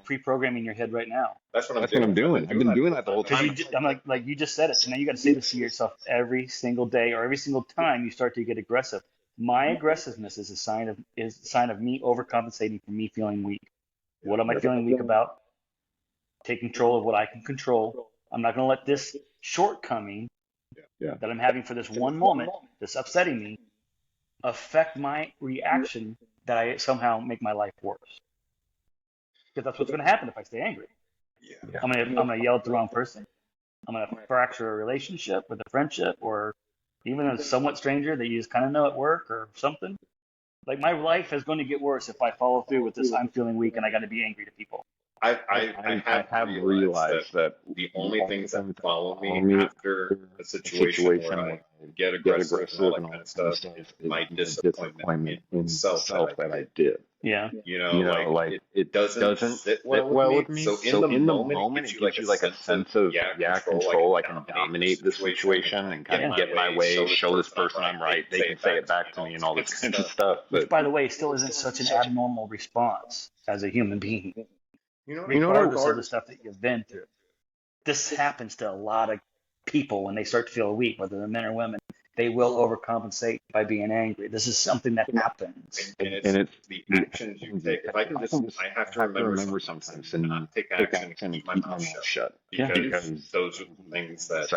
pre-programming your head right now. That's what I'm doing. I've been doing that the whole time. I'm like you just said it. So now you got to say this to yourself every single day or every single time you start to get aggressive. My aggressiveness is a sign of me overcompensating for me feeling weak. What am I feeling weak about? Take control of what I can control. I'm not going to let this shortcoming that I'm having for this one moment that's upsetting me affect my reaction that I somehow make my life worse. Because that's what's going to happen if I stay angry. Yeah. I'm gonna yell at the wrong person. I'm gonna fracture a relationship with a friendship or even a somewhat stranger that you just kind of know at work or something. Like my life is going to get worse if I follow through with this. I'm feeling weak and I got to be angry to people. I have realized that the only things that follow me after a situation where I get aggressive and all that kind of stuff is my disappointment in self that I did. Yeah. You know, like it doesn't sit well with me. So in the moment, it gives you like a sense of control. I can dominate the situation and kind of get my way, show this person I'm right. They can say it back to me and all this kind of stuff. Which, by the way, still isn't such an abnormal response as a human being. Regardless of the stuff that you've been through. This happens to a lot of people when they start to feel weak, whether they're men or women. They will overcompensate by being angry. This is something that happens. And it's the actions you take. If I can just, I have to remember sometimes to not take action and keep my mouth shut. Because those are the things that's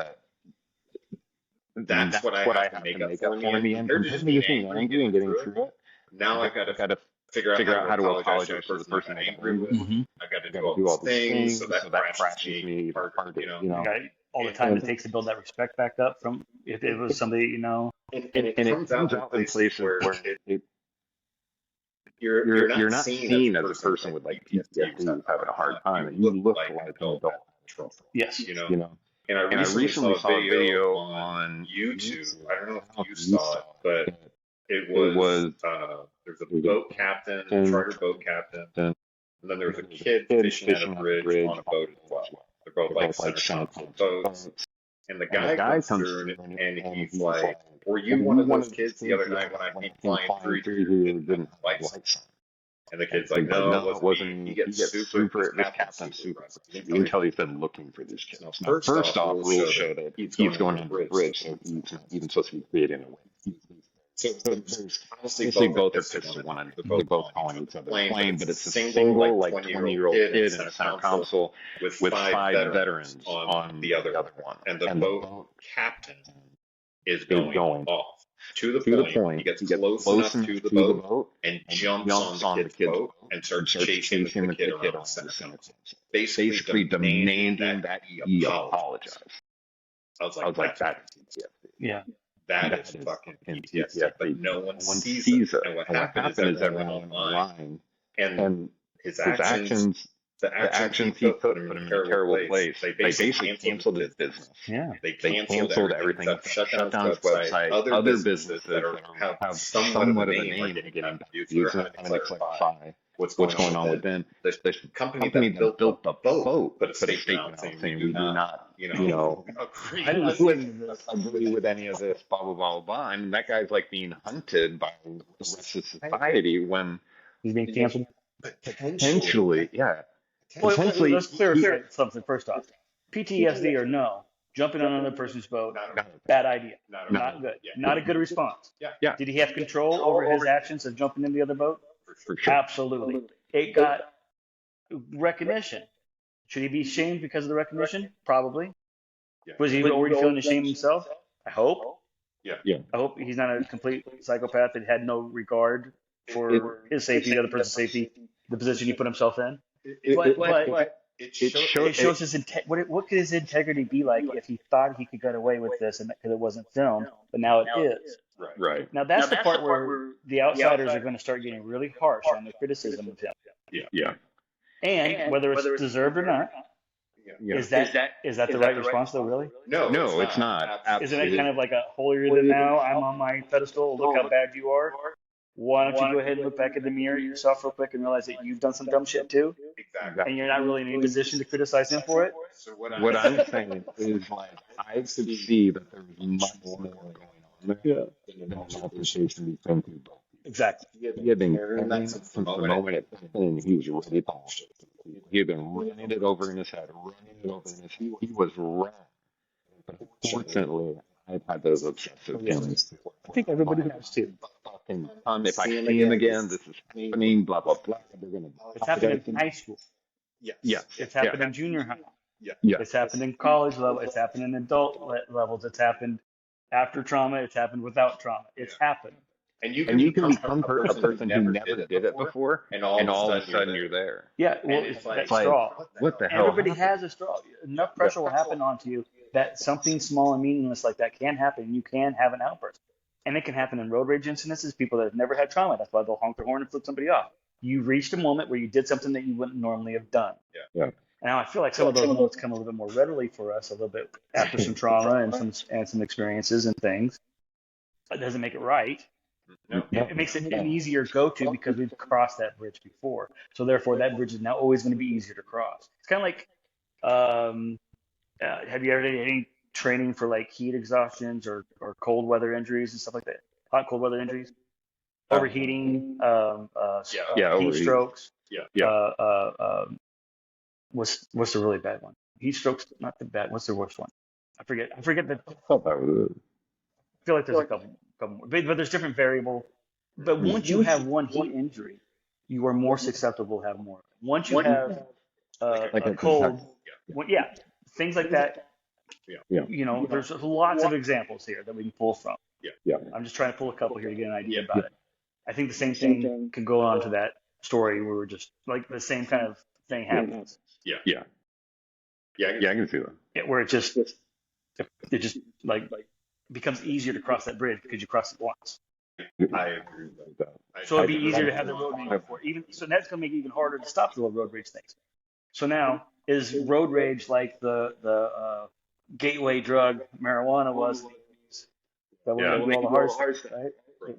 what I have to make up for in the end. They're just being angry and getting through it. Now I've got to figure out how to apologize to the person I'm angry with. I've got to do all these things, so that crashes me apart, you know. All the time it takes to build that respect back up from if it was somebody, you know. And it comes out in places where you're not seen as a person with like PTSD who's having a hard time, and you look like an adult. Yes. You know. And I recently saw a video on YouTube. I don't know if you saw it, but it was there's a boat captain, a charter boat captain, and then there was a kid fishing at a bridge on a boat as well. They're both like center console boats. And the guy comes through and he's like, were you one of those kids the other night when I came flying through who didn't have lights on? And the kid's like, no, it wasn't me. He gets super, this captain's super. You can tell he's been looking for these kids. Now, first off, rules show that he's going under the bridge, so he's not even supposed to be creating a way. So there's honestly both are pissed at one another. They're both calling each other plane, but it's a single like 20-year-old kid in a center console with 5 veterans on the other one. And the boat captain is going off. to the point. He gets close enough to the boat and jumps on the kid's boat and starts chasing the kid around the center console, basically demanding that he apologize. I was like, that's PTSD. Yeah. That is fucking PTSD. But no one sees it. And what happened is everyone went online, and his actions, the actions he took put him in a terrible place. They basically canceled his business. Yeah. They canceled everything except shut down his website. Other businesses that have somewhat of a name are getting back to you. So they're having to clarify what's going on with them. The company that built the boat put a statement out saying we do not, agree with any of this, blah, blah, blah, blah. I mean, that guy's like being hunted by the rest of society when He's being canceled. potentially, yeah. Well, let's clarify something first off. PTSD or no, jumping on another person's boat, bad idea. Not good. Not a good response. Yeah. Did he have control over his actions of jumping in the other boat? For sure. Absolutely. It got recognition. Should he be shamed because of the recognition? Probably. Was he already feeling ashamed himself? I hope. Yeah. I hope he's not a complete psychopath that had no regard for his safety, the other person's safety, the position he put himself in. But it shows his what could his integrity be like if he thought he could get away with this and because it wasn't filmed, but now it is. Right. Now that's the part where the outsiders are going to start getting really harsh on the criticism of him. Yeah. And whether it's deserved or not, is that the right response though? Really? No, it's not. Isn't it kind of like a holier than thou? I'm on my pedestal. Look how bad you are. Why don't you go ahead and look back at the mirror at yourself real quick and realize that you've done some dumb shit too? Exactly. And you're not really in any position to criticize him for it? So what I'm saying is, like, I could see that there's much more going on there than an altercation between people. Exactly. He had been carrying that since the moment it happened, and he was ready to bullshit. He had been running it over in his head, He was wrong. But unfortunately, I've had those obsessive feelings. I think everybody has too. If I see him again, this is happening, blah, blah, blah. It's happened in high school. Yes. It's happened in junior high. Yeah. It's happened in college level. It's happened in adult levels. It's happened after trauma. It's happened without trauma. It's happened. And you can become a person who never did it before, and all of a sudden you're there. Yeah, well, it's that straw. What the hell? Everybody has a straw. Enough pressure will happen onto you that something small and meaningless like that can happen, and you can have an outburst. And it can happen in road rage incidences, people that have never had trauma. That's why they'll honk their horn and flip somebody off. You reached a moment where you did something that you wouldn't normally have done. Yeah. Now I feel like some of those moments come a little bit more readily for us, a little bit after some trauma and some experiences and things. It doesn't make it right. No. It makes it an easier go-to because we've crossed that bridge before. So therefore, that bridge is now always going to be easier to cross. It's kind of like, have you ever done any training for like heat exhaustions or cold weather injuries and stuff like that? Hot, cold weather injuries, overheating, heat strokes. What's the really bad one? Heat strokes, not the bad. What's the worst one? I forget. I feel like there's a couple more, but there's different variable. But once you have one heat injury, you are more susceptible to have more. Once you have a cold, things like that. There's lots of examples here that we can pull from. I'm just trying to pull a couple here to get an idea about it. I think the same thing can go on to that story where we're just like the same kind of thing happens. I can see that. Yeah, where it just like becomes easier to cross that bridge because you cross it once. I agree with that. So it'd be easier to have the road rage before. So that's going to make it even harder to stop the road rage things. So now, is road rage like the gateway drug marijuana was? That was all the hard stuff, right?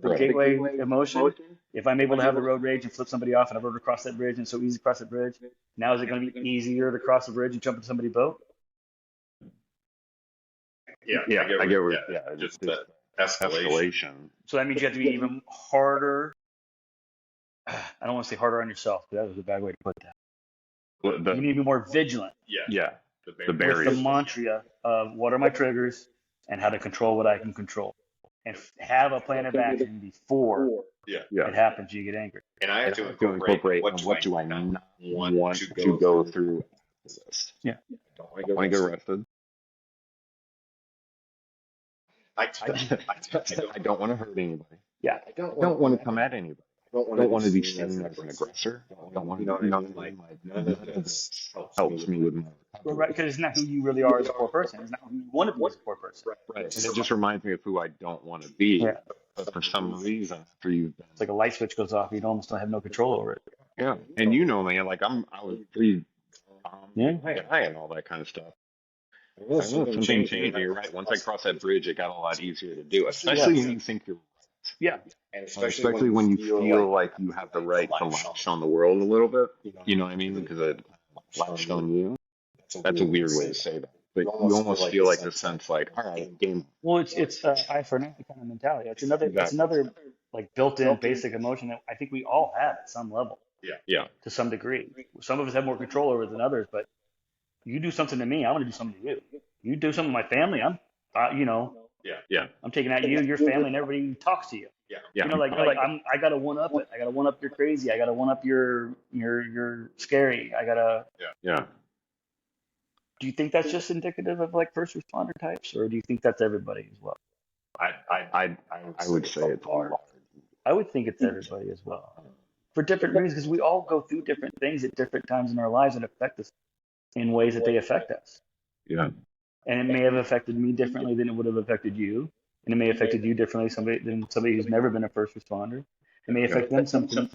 The gateway emotion. If I'm able to have the road rage and flip somebody off and I've already crossed that bridge and so easy to cross that bridge, now is it going to be easier to cross the bridge and jump into somebody's boat? I get where just the escalation. So that means you have to be even harder. I don't want to say harder on yourself, because that was a bad way to put that. You need to be more vigilant. The barriers. With the mantra of what are my triggers and how to control what I can control. And have a plan of action before it happens. You get angry. And I have to incorporate what do I not want to go through after this. Yeah. Don't want to get arrested. I don't want to hurt anybody. Yeah. I don't want to come at anybody. I don't want to be seen as an aggressor. I don't want to, you know what I mean? Like, none of this helps me with my Well, right, because it's not who you really are as a poor person. It's not who you want to be as a poor person. Right. And it just reminds me of who I don't want to be. Yeah. But for some reason, after you've been, It's like a light switch goes off, you almost don't have no control over it. yeah. And you know, man, like I was pretty Yeah. high and all that kind of stuff. I know something changed. You're right. Once I crossed that bridge, it got a lot easier to do, especially when you think you're right. Yeah. And especially when you feel like you have the right to latch on the world a little bit. You know what I mean? Because it latched on you. That's a weird way to say that. But you almost feel like the sense like, all right, game. Well, it's eye for an eye kind of mentality. It's another like built-in basic emotion that I think we all have at some level. Yeah. To some degree. Some of us have more control over it than others, but you do something to me, I'm going to do something to you. You do something to my family, I'm taking out you, your family, and everybody who talks to you. Yeah. You know, I got to one up it. I got to one up your crazy. I got to one up your scary. I got to. Yeah. Do you think that's just indicative of like first responder types, or do you think that's everybody as well? I would say it's all. I would think it's everybody as well, for different reasons, because we all go through different things at different times in our lives that affect us in ways that they affect us. Yeah. And it may have affected me differently than it would have affected you, and it may have affected you differently than somebody who's never been a first responder. It may affect them something.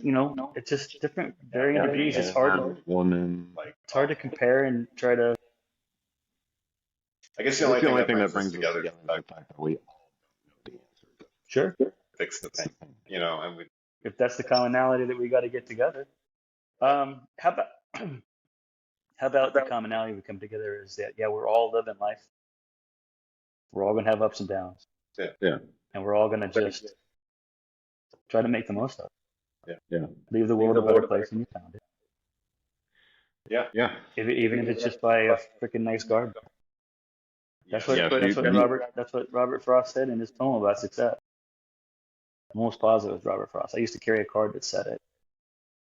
It's just different, varying degrees. It's hard to compare and try to. I guess the only thing that brings us together is the fact that we all know the answer. Sure. Fix the thing, and if that's the commonality that we got to get together. How about the commonality we come together is that we're all living life. We're all gonna have ups and downs. Yeah. And we're all gonna just try to make the most of it. Yeah. Leave the world a better place than you found it. Yeah. Even if it's just by a freaking nice garden. That's what Robert Frost said in his poem about success. I'm almost positive it was Robert Frost. I used to carry a card that said it,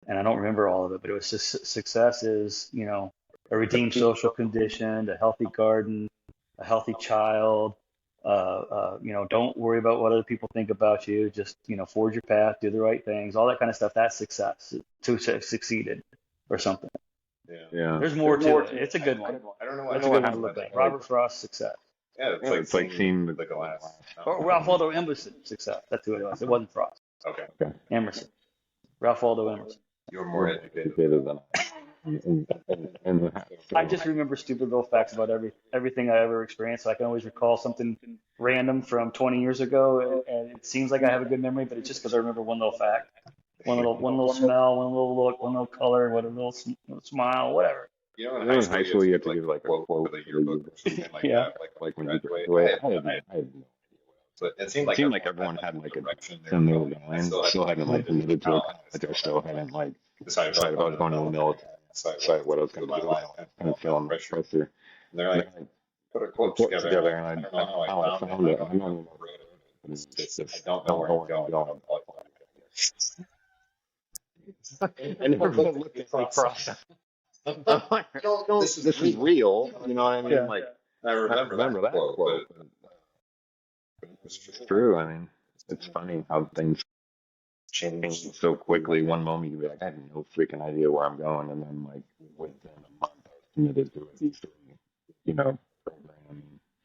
and I don't remember all of it, but it was just success is, a redeemed social condition, a healthy garden, a healthy child. Don't worry about what other people think about you. Just, forge your path, do the right things, all that kind of stuff. That's success, to have succeeded or something. Yeah. There's more to it. It's a good one. I don't know. That's a good one to look at. Robert Frost, success. Yeah, it's like seeing the glass. Or Ralph Waldo Emerson, success. That's who it was. It wasn't Frost. Okay. Emerson. Ralph Waldo Emerson. You're more educated than I just remember stupid little facts about everything I ever experienced. So I can always recall something random from 20 years ago, and it seems like I have a good memory, but it's just because I remember one little fact, one little smell, one little look, one little color, one little smile, whatever. In high school, you have to give like a quote for the yearbook or something like that. Like when you graduate. I had no idea. But it seemed like everyone had like a direction they were going. Still hadn't like committed to it. I still hadn't like decided I was going to the military. Decided what I was going to do. Kind of feeling pressure. And they're like, put a quote together, and I don't know how I found it. I don't know where it is. I don't know where I'm going. I never looked at the process. This is real. You know what I mean? Yeah. Like I remember that quote. But it's true. I mean, it's funny how things change so quickly. One moment you be like, I have no freaking idea where I'm going, and then like within a month I was committed to it. Program,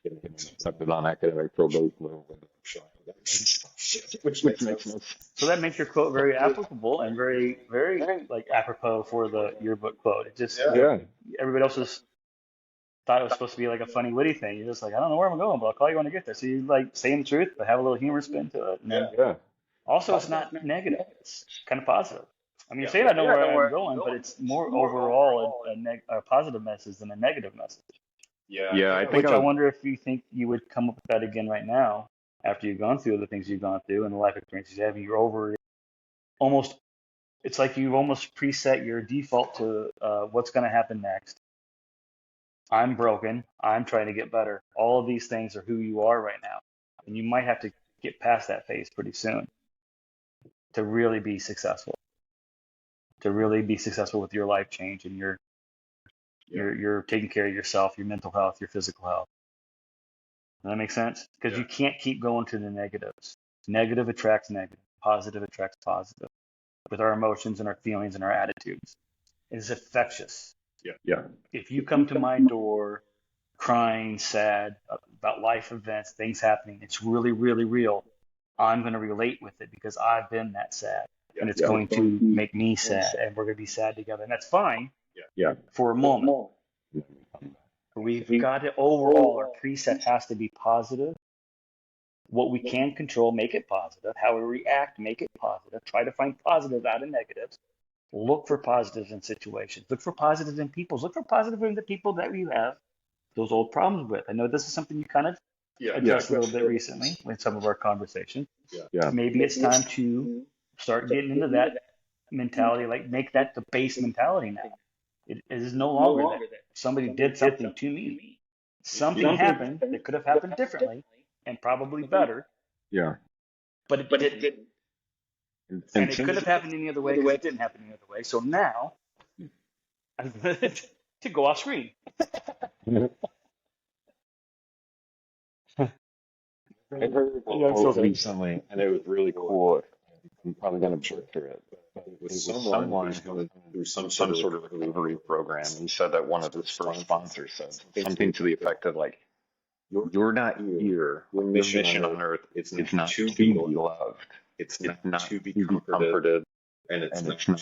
getting accepted on academic probation, which makes no sense. So that makes your quote very applicable and very, very like apropos for the yearbook quote. It just everybody else thought it was supposed to be like a funny, witty thing. You're just like, I don't know where I'm going, but I'll call you when I get there. So you like saying the truth, but have a little humor spin to it. And then also, it's not negative. It's kind of positive. I mean, you say I know where I'm going, but it's more overall a positive message than a negative message. Yeah, I think. I wonder if you think you would come up with that again right now after you've gone through the things you've gone through and the life experiences you have. You're over almost. It's like you've almost preset your default to what's going to happen next. I'm broken. I'm trying to get better. All of these things are who you are right now, and you might have to get past that phase pretty soon to really be successful. To really be successful with your life change and you're taking care of yourself, your mental health, your physical health. Does that make sense? Because you can't keep going to the negatives. Negative attracts negative. Positive attracts positive. With our emotions and our feelings and our attitudes, it is infectious. Yeah. If you come to my door crying, sad about life events, things happening, it's really, really real. I'm going to relate with it because I've been that sad, and it's going to make me sad, and we're going to be sad together, and that's fine. Yeah. For a moment. We've got to overall, our preset has to be positive. What we can control, make it positive. How we react, make it positive. Try to find positive out of negatives. Look for positives in situations. Look for positives in people. Look for positive in the people that you have those old problems with. I know this is something you kind of addressed a little bit recently in some of our conversations. Yeah. Maybe it's time to start getting into that mentality, like make that the base mentality now. It is no longer that somebody did something to me. Something happened that could have happened differently and probably better. Yeah. But it didn't. And it could have happened any other way because it didn't happen any other way. So now, I'm going to go off screen. I heard a quote recently, and it was really cool. I'm probably going to butcher it. But it was someone who was through some sort of recovery program. He said that one of his first sponsors said something to the effect of like, "You're not here. Your mission on earth is not to be loved. It's not to be comforted, and it's not to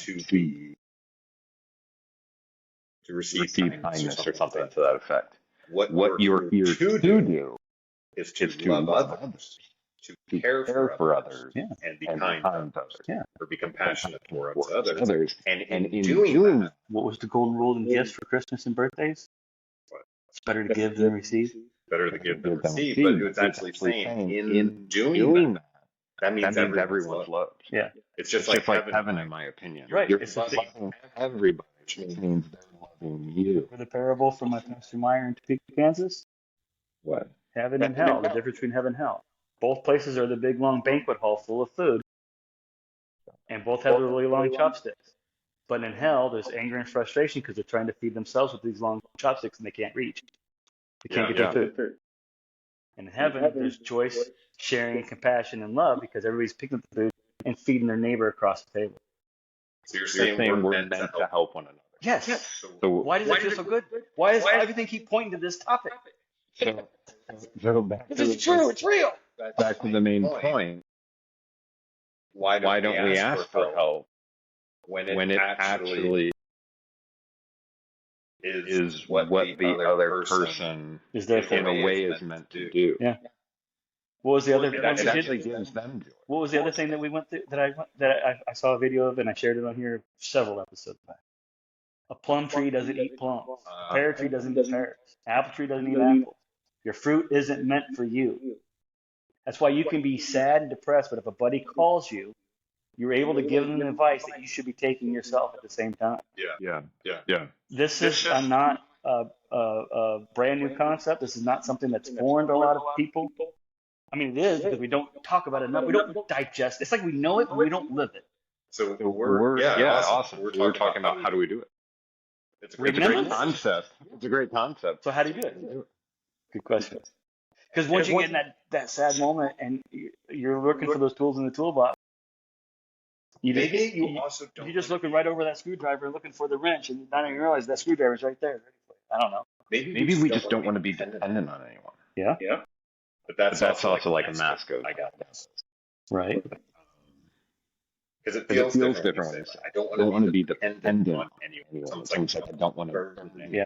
receive kindness or something to that effect. What you're here to do is to love others, to care for others, and be kind to others, or be compassionate towards others. And in doing that, What was the golden rule in gifts for Christmas and birthdays? It's better to give than receive. Better to give than receive, but it's actually saying in doing that, that means everyone's loved. Yeah. It's just like heaven, in my opinion. Right. You're It's loving everybody, which means they're loving you. For the parable from my Pastor Meyer in Topeka, Kansas. What? Heaven and hell, the difference between heaven and hell. Both places are the big, long banquet hall full of food, and both have really long chopsticks. But in hell, there's anger and frustration because they're trying to feed themselves with these long chopsticks and they can't reach. They can't get their food. In heaven, there's choice, sharing, compassion, and love because everybody's picking up the food and feeding their neighbor across the table. So you're saying we're meant to help one another. Yes. So why does it feel so good? Why does everything keep pointing to this topic? So back to It's true. It's real. back to the main point. why don't we ask for help when when it actually is what the other person Is there for in a way is meant to do? Yeah. What was the other? It actually gives them joy. What was the other thing that we went through that I saw a video of and I shared it on here several episodes back? A plum tree doesn't eat plums. A pear tree doesn't eat pears. Apple tree doesn't eat apples. Your fruit isn't meant for you. That's why you can be sad and depressed, but if a buddy calls you, you're able to give them advice that you should be taking yourself at the same time. Yeah. This is not a brand new concept. This is not something that's foreign to a lot of people. I mean, it is because we don't talk about it enough. We don't digest. It's like we know it, but we don't live it. So awesome. We're talking about how do we do it? It's a Great concept. It's a great concept. So how do you do it? Good question. Because once you get in that sad moment and you're looking for those tools in the toolbox, you're just looking right over that screwdriver and looking for the wrench, and then you realize that screwdriver's right there. I don't know. Maybe we just don't want to be dependent on anyone. Yeah. But that's also like a mask of I got this. Right. Because it feels feels different. I don't want to be dependent on anyone. It seems like I don't want to burden Yeah.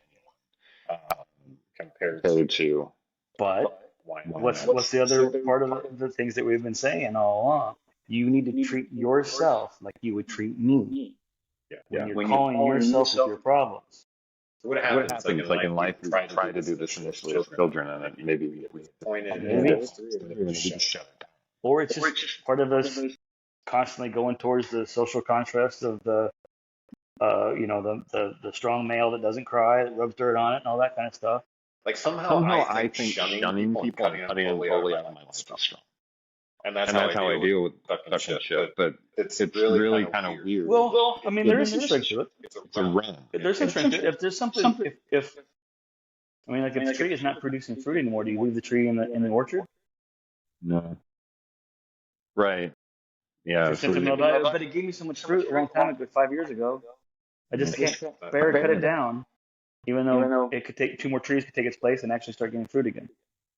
compared to. But what's the other part of the things that we've been saying all along? You need to treat yourself like you would treat me. When you're calling yourself with your problems. So what happens like in life, we try to do this initially as children, and then maybe we point it and shut it down. Or it's just part of us constantly going towards the social contrast of the strong male that doesn't cry, that rubs dirt on it, and all that kind of stuff. Like somehow I think shunning people and cutting them totally out of my life is strong. And that's how I deal with such shit. But it's really kind of weird. Well, I mean, there is some strength to it. It's a realm. There's some strength to it. If there's something, if I mean, like if the tree is not producing fruit anymore, do you leave the tree in the orchard? No. Right. Yeah. For sentimental value, but it gave me so much fruit a long time ago, 5 years ago. I just can't bear to cut it down, even though it could take 2 more trees could take its place and actually start getting fruit again.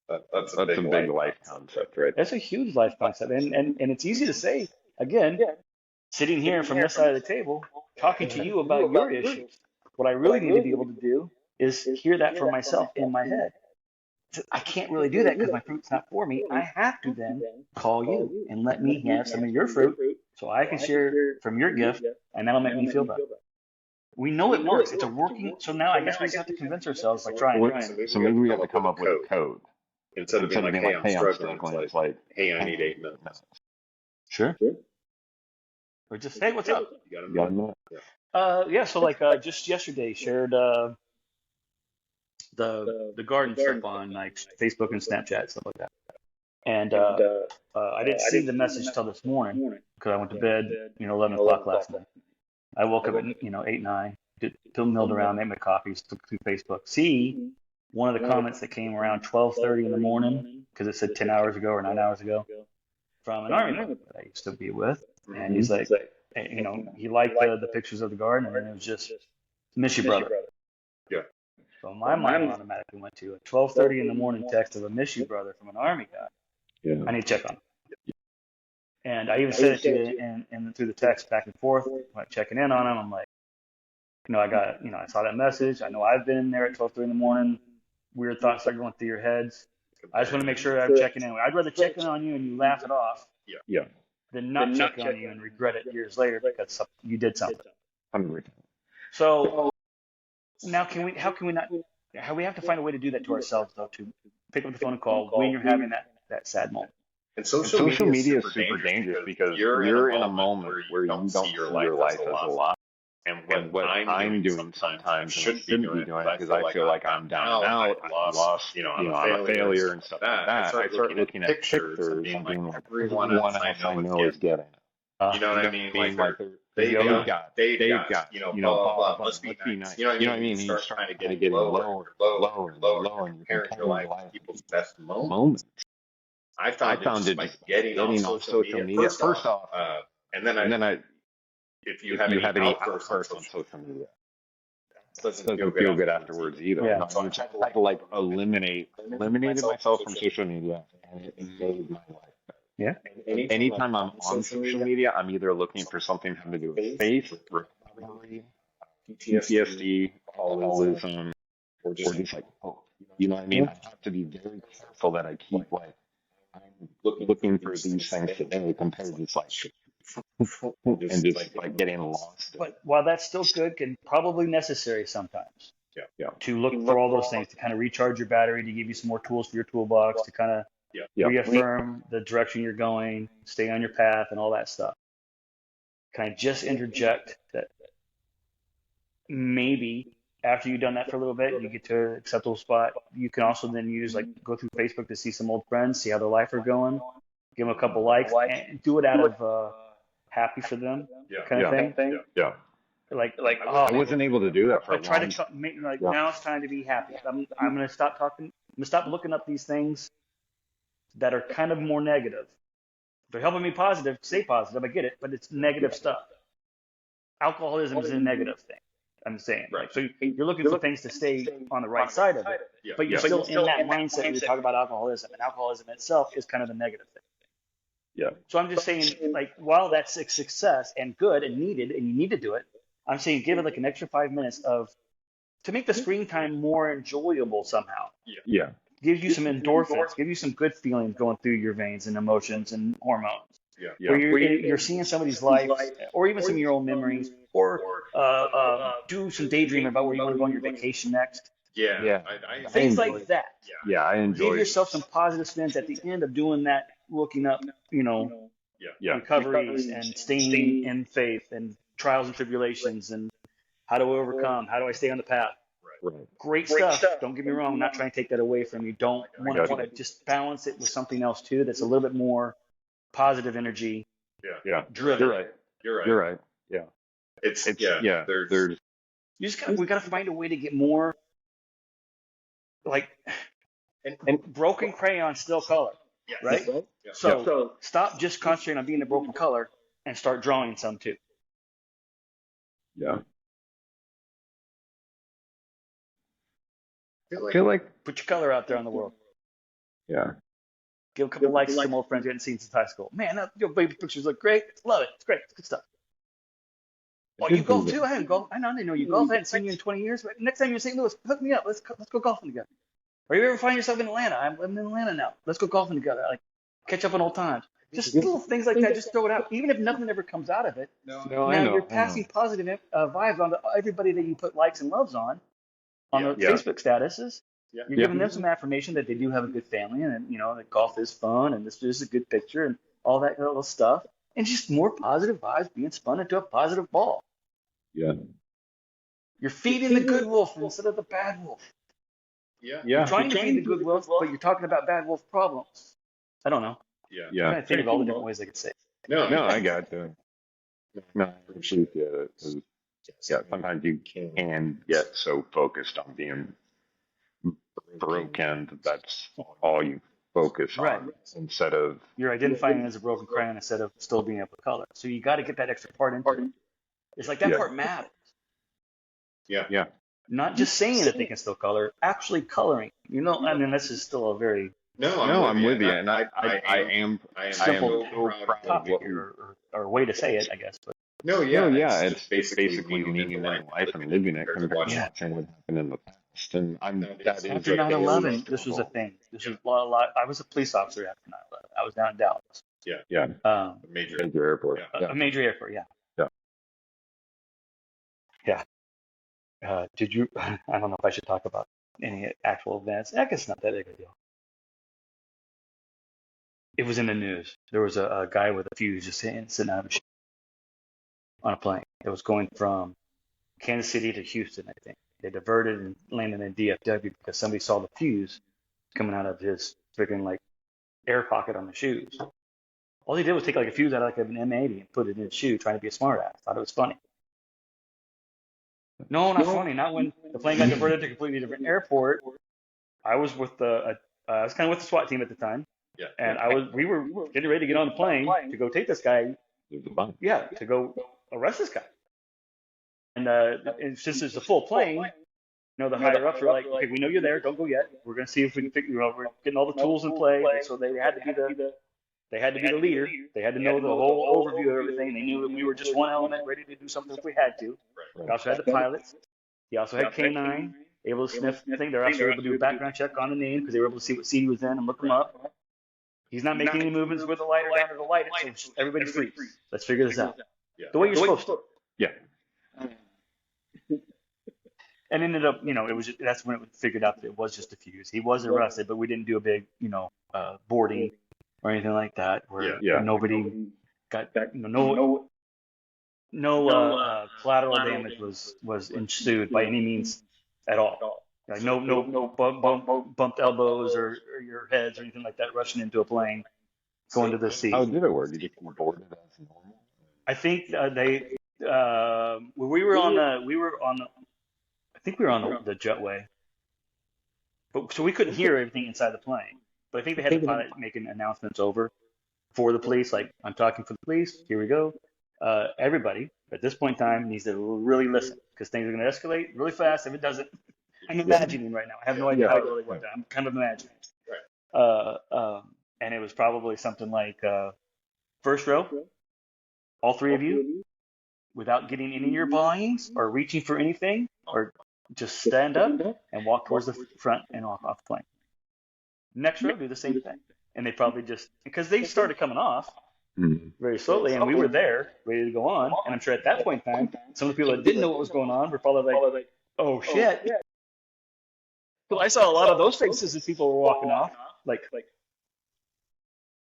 That's a big life concept, right? That's a huge life concept, and it's easy to say. Again, sitting here from this side of the table, talking to you about your issues. What I really need to be able to do is hear that for myself in my head. I can't really do that because my fruit's not for me. I have to then call you and let me have some of your fruit so I can share from your gift, and that'll make me feel better. We know it works. It's a working. So now I guess we just have to convince ourselves, like trying. So maybe we have to come up with a code. Instead of being like, hey, I'm struggling, it's like, hey, I need 8 minutes. Sure. Or just, hey, what's up? You got a minute? Yeah. So like just yesterday, shared the garden trip on like Facebook and Snapchat, stuff like that. And I didn't see the message till this morning because I went to bed, 11 o'clock last night. I woke up at 8, 9, milled around, made my coffees, took through Facebook. See one of the comments that came around 12:30 in the morning because it said 10 hours ago or 9 hours ago from an army member that I used to be with, and he's like, he liked the pictures of the garden, and it was just miss you, brother. Yeah. So my mind automatically went to a 12:30 in the morning text of a miss you, brother, from an army guy. Yeah. I need to check on him. And I even said it to you and through the text back and forth, like checking in on him. I'm like, I saw that message. I know I've been in there at 12:30 in the morning. Weird thoughts start going through your heads. I just want to make sure I'm checking in. I'd rather check in on you and you laugh it off than not check on you and regret it years later because you did something. So now we have to find a way to do that to ourselves, though, to pick up the phone and call when you're having that sad moment. And social media is super dangerous because you're in a moment where you don't see your life as a lot. And what I'm doing sometimes shouldn't be doing because I feel like I'm down and out, I'm lost, I'm a failure and stuff like that. I start looking at pictures and being like, everyone else I know is getting it. You know what I mean? Like they've got, blah, blah, must be nice. You know what I mean? You start kind of getting lower and you're comparing your life to people's best moments. I found it just getting on social media. First off, and then I if you have any outbursts on social media, it doesn't feel good afterwards either. Yeah. So I had to like eliminated myself from social media, and it made my life better. Yeah. Anytime I'm on social media, I'm either looking for something having to do with faith, recovery, PTSD, alcoholism, or just like, you know what I mean? I have to be very careful that I keep like, I'm looking for these things today compared to just like, and just like getting lost. But while that's still good, can probably necessary sometimes. Yeah. To look for all those things to kind of recharge your battery, to give you some more tools for your toolbox, to kind of reaffirm the direction you're going, stay on your path, and all that stuff. Can I just interject that maybe after you've done that for a little bit, you get to an acceptable spot, you can also then go through Facebook to see some old friends, see how their life are going, give them a couple likes, and do it out of happy for them kind of thing. Yeah. Like I wasn't able to do that for a try long to make now it's time to be happy. I'm going to stop talking. I'm going to stop looking up these things that are kind of more negative. If they're helping me positive, stay positive. I get it, but it's negative stuff. Alcoholism is a negative thing. I'm saying. Right. So you're looking for things to stay on the right side of it, but you're still in that mindset when you talk about alcoholism, and alcoholism itself is kind of the negative thing. Yeah. So I'm just saying, like, while that's a success and good and needed, and you need to do it, I'm saying give it like an extra 5 minutes to make the screen time more enjoyable somehow. Yeah. Gives you some endorphins, give you some good feelings going through your veins and emotions and hormones. Yeah. Where you're seeing somebody's life, or even some of your own memories, or do some daydreaming about where you want to go on your vacation next. Yeah. Things like that. Yeah, I enjoy Give yourself some positive spins at the end of doing that, looking up, recoveries and staying in faith and trials and tribulations and how to overcome, how do I stay on the path. Right. Great stuff. Don't get me wrong. I'm not trying to take that away from you. Don't want to just balance it with something else too that's a little bit more positive energy. Yeah. Driven. You're right. Yeah. There's We got to find a way to get more like And broken crayon still color, right? So stop just concentrating on being a broken color and start drawing some too. yeah. I feel like Put your color out there on the world. yeah. Give a couple likes to some old friends you hadn't seen since high school. Man, your baby pictures look great. Love it. It's great. It's good stuff. Oh, you golf too? I haven't golfed. I didn't know you golf. I hadn't seen you in 20 years. But next time you're in St. Louis, hook me up. Let's go golfing together. Or you ever find yourself in Atlanta? I'm living in Atlanta now. Let's go golfing together. Like catch up on old times. Just little things like that. Just throw it out. Even if nothing ever comes out of it. No, now you're passing positive vibes on everybody that you put likes and loves on the Facebook statuses. You're giving them some affirmation that they do have a good family and that golf is fun and this is a good picture and all that little stuff. And just more positive vibes being spun into a positive ball. Yeah. You're feeding the good wolf instead of the bad wolf. Yeah. You're trying to feed the good wolf, but you're talking about bad wolf problems. I don't know. Yeah. I'm trying to think of all the different ways I could say it. No, I got you. No, I appreciate it. Yeah, sometimes you can get so focused on being broken that that's all you focus on instead of you're identifying as a broken crayon instead of still being able to color. So you got to get that extra part into it. It's like that part matters. Yeah. Not just saying that they can still color, actually coloring. I mean, this is still a very I'm with you, and I am simple so proud of topic what we. or way to say it, I guess. But It's basically meaning in life and living it compared to watching what happened in the past. And that is after 9/11, this was a thing. This was a lot. I was a police officer after 9/11. I was down in Dallas. Yeah. A Major airport. A major airport. Yeah. Did you? I don't know if I should talk about any actual events. I guess not that big a deal. It was in the news. There was a guy with a fuse just sitting on a plane. It was going from Kansas City to Houston, I think. They diverted and landed in DFW because somebody saw the fuse coming out of his freaking air pocket on the shoes. All he did was take a fuse out of an M80 and put it in his shoe, trying to be a smartass. Thought it was funny. No, not funny. Not when the plane got diverted to a completely different airport. I was with I was kind of with the SWAT team at the time. Yeah. And we were getting ready to get on the plane to go take this guy. To go arrest this guy. And since it's a full plane, the higher ups are like, okay, we know you're there. Don't go yet. We're going to see if we can figure. We're getting all the tools in play. So they had to be the leader. They had to know the whole overview of everything. They knew that we were just one element ready to do something if we had to. We also had the pilots. He also had K9, able to sniff the thing. They're also able to do a background check on the name because they were able to see what seat he was in and look him up. He's not making any movements with the light or down to the light, so everybody freeze. Let's figure this out. The way you're supposed to. Yeah. And ended up, that's when it was figured out that it was just a fuse. He was arrested, but we didn't do a big, boarding or anything like that where nobody got, no collateral damage was ensued by any means at all. No bumped elbows or your heads or anything like that rushing into a plane going to the seat. How did it work? Did you get boarded as normal? I think we were on the jetway, but so we couldn't hear everything inside the plane. But I think they had the pilot making announcements over for the police, like I'm talking for the police. Here we go. Everybody at this point in time needs to really listen because things are going to escalate really fast if it doesn't. I'm imagining right now. I have no idea how it really went down. I'm kind of imagining. And it was probably something like first row, all three of you, without getting any of your belongings or reaching for anything, or just stand up and walk towards the front and off the plane. Next row, do the same thing. And they probably just, because they started coming off very slowly, and we were there, ready to go on. And I'm sure at that point in time, some of the people that didn't know what was going on were probably like, oh shit. Well, I saw a lot of those faces as people were walking off, like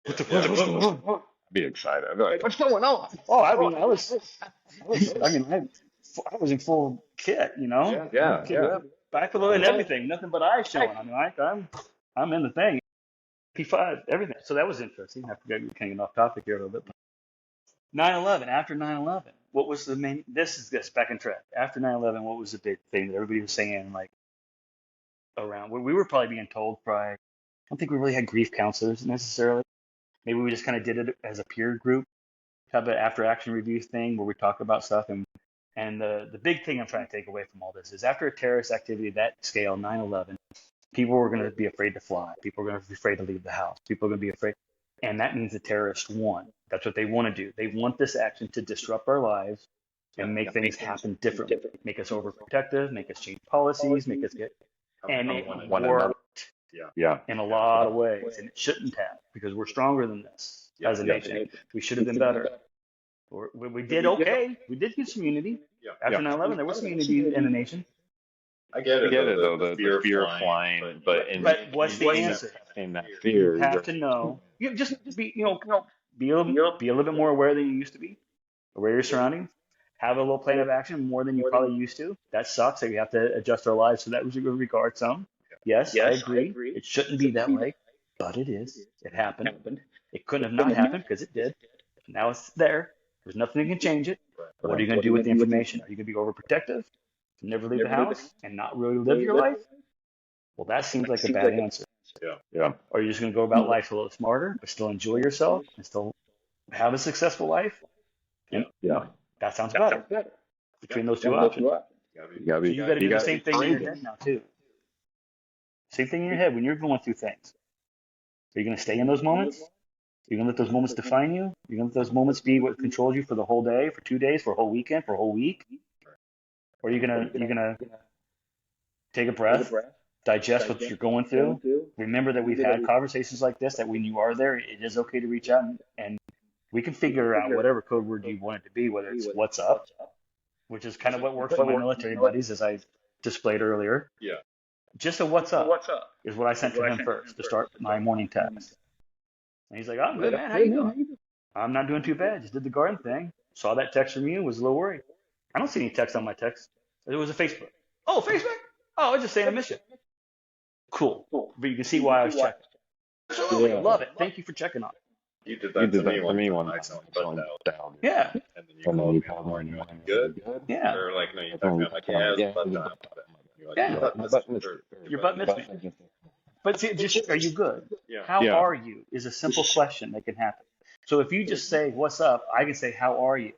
what the fuck was going on? I'd be excited. I'd be like, what's going on? Oh, I was in full kit, Yeah. Back below and everything, nothing but eyes showing. I mean, I'm in the thing, P5, everything. So that was interesting. I forgot we were getting off topic here a little bit. 9/11. After 9/11, what was the main? This is back in track. After 9/11, what was the big thing that everybody was saying? Like, around. We were probably being told I don't think we really had grief counselors necessarily. Maybe we just kind of did it as a peer group, have an after action review thing where we talk about stuff. And the big thing I'm trying to take away from all this is after a terrorist activity that scale, 9/11, people were going to be afraid to fly. People were going to be afraid to leave the house. People are going to be afraid. And that means the terrorists won. That's what they want to do. They want this action to disrupt our lives and make things happen differently, make us overprotective, make us change policies, make us get, and it worked in a lot of ways, and it shouldn't have, because we're stronger than this as a nation. We should have been better. We did okay. We did get some unity. After 9/11, there was some unity in the nation. I get it though, the fear of flying, but what's the answer? In that fear, you have to know. You just be a little bit more aware than you used to be, aware of your surroundings. Have a little plan of action more than you probably used to. That sucks. That you have to adjust our lives so that we regard some. Yes, I agree. It shouldn't be that way, but it is. It happened. It couldn't have not happened because it did. Now it's there. There's nothing that can change it. What are you going to do with the information? Are you going to be overprotective, never leave the house, and not really live your life? Well, that seems like a bad answer. Yeah. Or are you just going to go about life a little smarter, but still enjoy yourself and still have a successful life? Yeah. That sounds better. Between those two options. You got to do the same thing in your head now, too. Same thing in your head when you're going through things. Are you going to stay in those moments? Are you going to let those moments define you? Are you going to let those moments be what controls you for the whole day, for 2 days, for a whole weekend, for a whole week? Or are you gonna take a breath, digest what you're going through? Remember that we've had conversations like this, that when you are there, it is okay to reach out and we can figure out whatever code word you want it to be, whether it's what's up, which is kind of what works for my military buddies, as I displayed earlier. Yeah. Just a what's up is what I sent to him first to start my morning text. And he's like, I'm good, man. How you doing? I'm not doing too bad. Just did the garden thing. Saw that text from you. Was a little worried. I don't see any text on my text. It was a Facebook. Oh, Facebook? Oh, I was just saying I miss you. Cool. But you can see why I was checking. Absolutely. Love it. Thank you for checking on it. You did that to me one night. Down. Yeah. And then you called me in the morning. Good? Yeah. Or like, no, you talked about like, yeah, Your butt missed me. But see, just, are you good? Yeah. How are you is a simple question that can happen. So if you just say, what's up? I can say, how are you?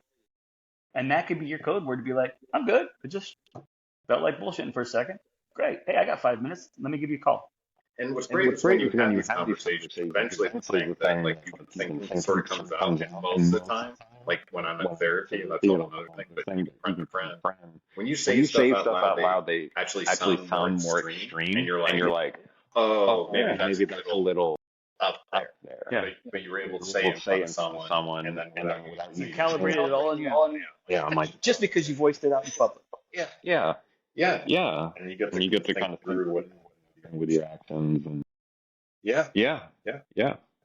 And that could be your code word to be like, I'm good. It just felt like bullshitting for a second. Great. Hey, I got 5 minutes. Let me give you a call. And what's great is when you have these conversations, eventually the thing that like you've been thinking sort of comes out most of the time. Like when I'm in therapy, that's all another thing, but friend to friend. When you say stuff out loud, they actually sound more extreme, and you're like, oh, maybe that's a little up there. Yeah. But you were able to say it to someone, and then you calibrated it all in you. Yeah, I'm like, just because you voiced it out in public. Yeah. And you get to kind of through what with your actions and yeah.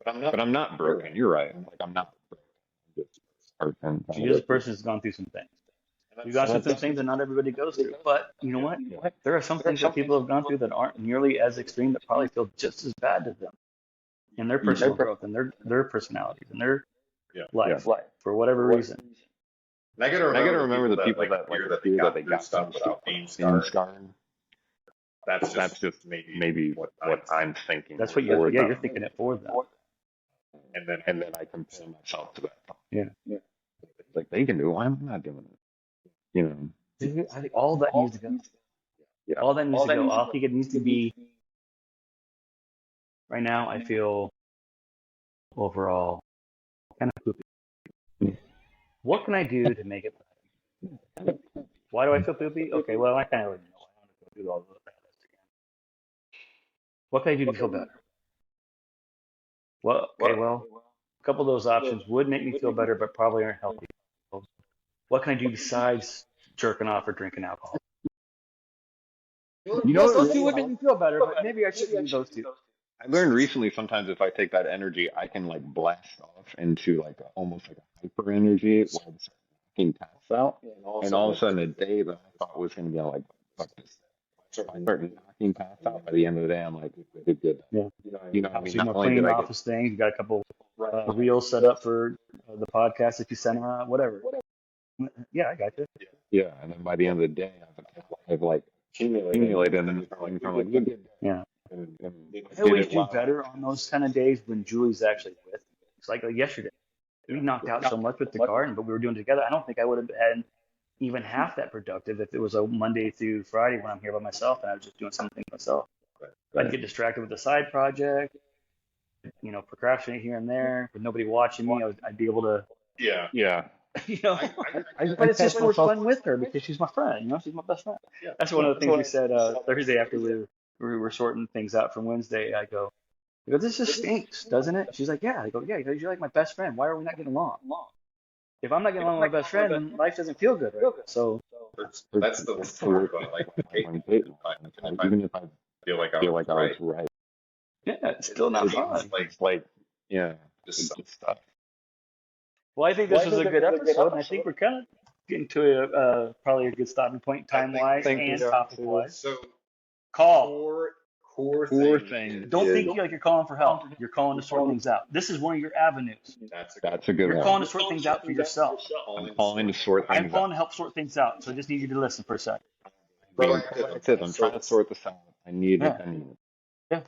But I'm not broken. You're right. Like I'm not broken. You're just a person who's gone through some things. You've gone through some things that not everybody goes through. But you know what? There are some things that people have gone through that aren't nearly as extreme, that probably feel just as bad to them in their personal growth and their personalities and their life for whatever reason. And I gotta remember the people that fear that they got stuff without being scarred. That's just maybe what I'm thinking. That's what you're thinking it for them. And then I compare myself to that. Yeah. Like they can do it. Why am I not doing it? You know. I think all that needs to go. Yeah. All that needs to go. I think it needs to be. Right now, I feel overall kind of poopy. What can I do to make it better? Why do I feel poopy? Okay, well, I kind of already know. I don't want to go through all those bad lists again. What can I do to feel better? Well, a couple of those options would make me feel better, but probably aren't healthy. What can I do besides jerking off or drinking alcohol? You know, those two would make me feel better, but maybe I shouldn't use those two. I learned recently sometimes if I take that energy, I can like blast off into like almost like a hyper energy where I'm knocking pass out. And all of a sudden a day that I thought was going to be like, fuck this. So I start knocking pass out. By the end of the day, I'm like, good. Yeah. You know, I mean, so not only did I office things, you got a couple reels set up for the podcast that you send out, whatever. Yeah, I got you. Yeah, and then by the end of the day, I have like accumulated and from like, you did Yeah. and I always do better on those kind of days when Julie's actually with me. It's like yesterday. We knocked out so much with the garden, but we were doing it together. I don't think I would have been even half that productive if it was a Monday through Friday when I'm here by myself and I was just doing something myself. I'd get distracted with the side project, procrastinate here and there with nobody watching me. I'd be able to, yeah. but it's just more fun with her because she's my friend. She's my best friend. That's one of the things we said Thursday after we were sorting things out from Wednesday. I go, this just stinks, doesn't it? She's like, yeah. I go, yeah. You're like my best friend. Why are we not getting along? If I'm not getting along with my best friend, then life doesn't feel good, right? So That's the word about like even if I feel like I was right. Yeah, it's still not fun. It's like yeah, just stuff. Well, I think this was a good episode, and I think we're kind of getting to probably a good stopping point time-wise and topic-wise. So, call. Core thing. Don't think like you're calling for help. You're calling to sort things out. This is one of your avenues. That's a good one. You're calling to sort things out for yourself. I'm calling to sort things out. I'm calling to help sort things out, so I just need you to listen for a second. I'm trying to sort this out. I need it. Yeah.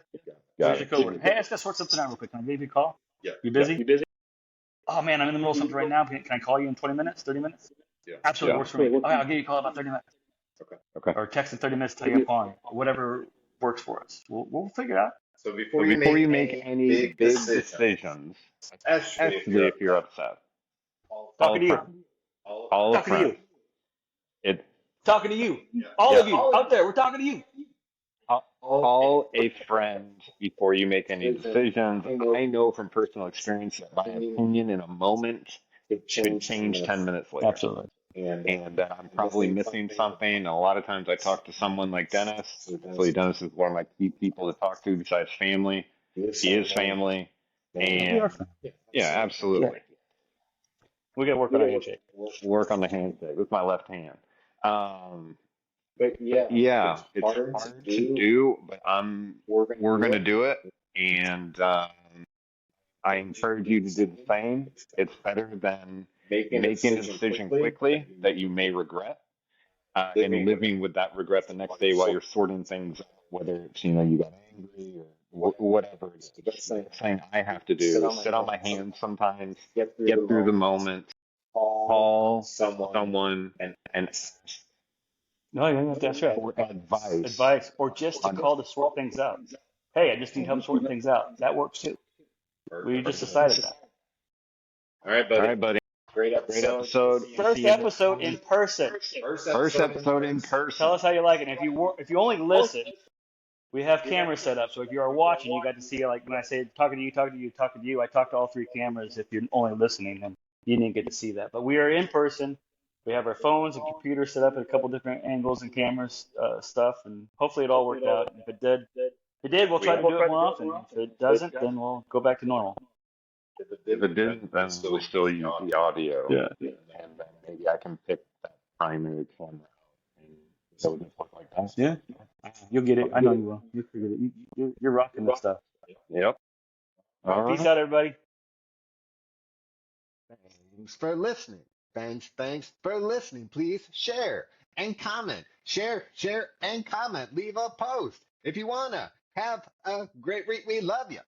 Got it. Hey, I just got to sort something out real quick. Can I give you a call? Yeah. You busy? Oh, man, I'm in the middle of something right now. Can I call you in 20 minutes, 30 minutes? Yeah. Absolutely works for me. All right, I'll give you a call in about 30 minutes. Okay. Or text in 30 minutes, tell you I'm calling. Whatever works for us. We'll figure it out. So before you make any big decisions, especially if you're upset, Talking to you. Talking to you. Talking to you. All of you out there, we're talking to you. Call a friend before you make any decisions. I know from personal experience that my opinion in a moment could change 10 minutes later. Absolutely. And I'm probably missing something. A lot of times I talk to someone like Dennis. Actually, Dennis is one of my key people to talk to besides family. He is family. And yeah, absolutely. We got to work on our handshake. Work on the handshake with my left hand. But yeah, it's hard to do, but we're going to do it. And I encourage you to do the same. It's better than making a decision quickly that you may regret, and living with that regret the next day while you're sorting things out, whether it's, you got angry or whatever it is. The best thing I have to do is sit on my hands sometimes, get through the moment, call someone and No, that's right. for advice. Advice, or just to call to sort things out. Hey, I just need help sorting things out. That works too. We just decided that. All right, buddy. Great episode. First episode in person. First episode in person. Tell us how you like it. And if you only listen, we have cameras set up. So if you are watching, you got to see, like when I say talking to you, I talk to all three cameras. If you're only listening, then you didn't get to see that. But we are in person. We have our phones and computers set up at a couple different angles and cameras stuff, and hopefully it all worked out. If it did, we'll try to do it more often. If it doesn't, then we'll go back to normal. If it didn't, then we'll still use the audio. Yeah. And then maybe I can pick that primary camera and so it just look like that. Yeah. You'll get it. I know you will. You'll figure it. You're rocking this stuff. Yep. All right. Peace out, everybody. Thanks for listening. Thanks for listening. Please share and comment. Share and comment. Leave a post. If you want to have a great week, we love you.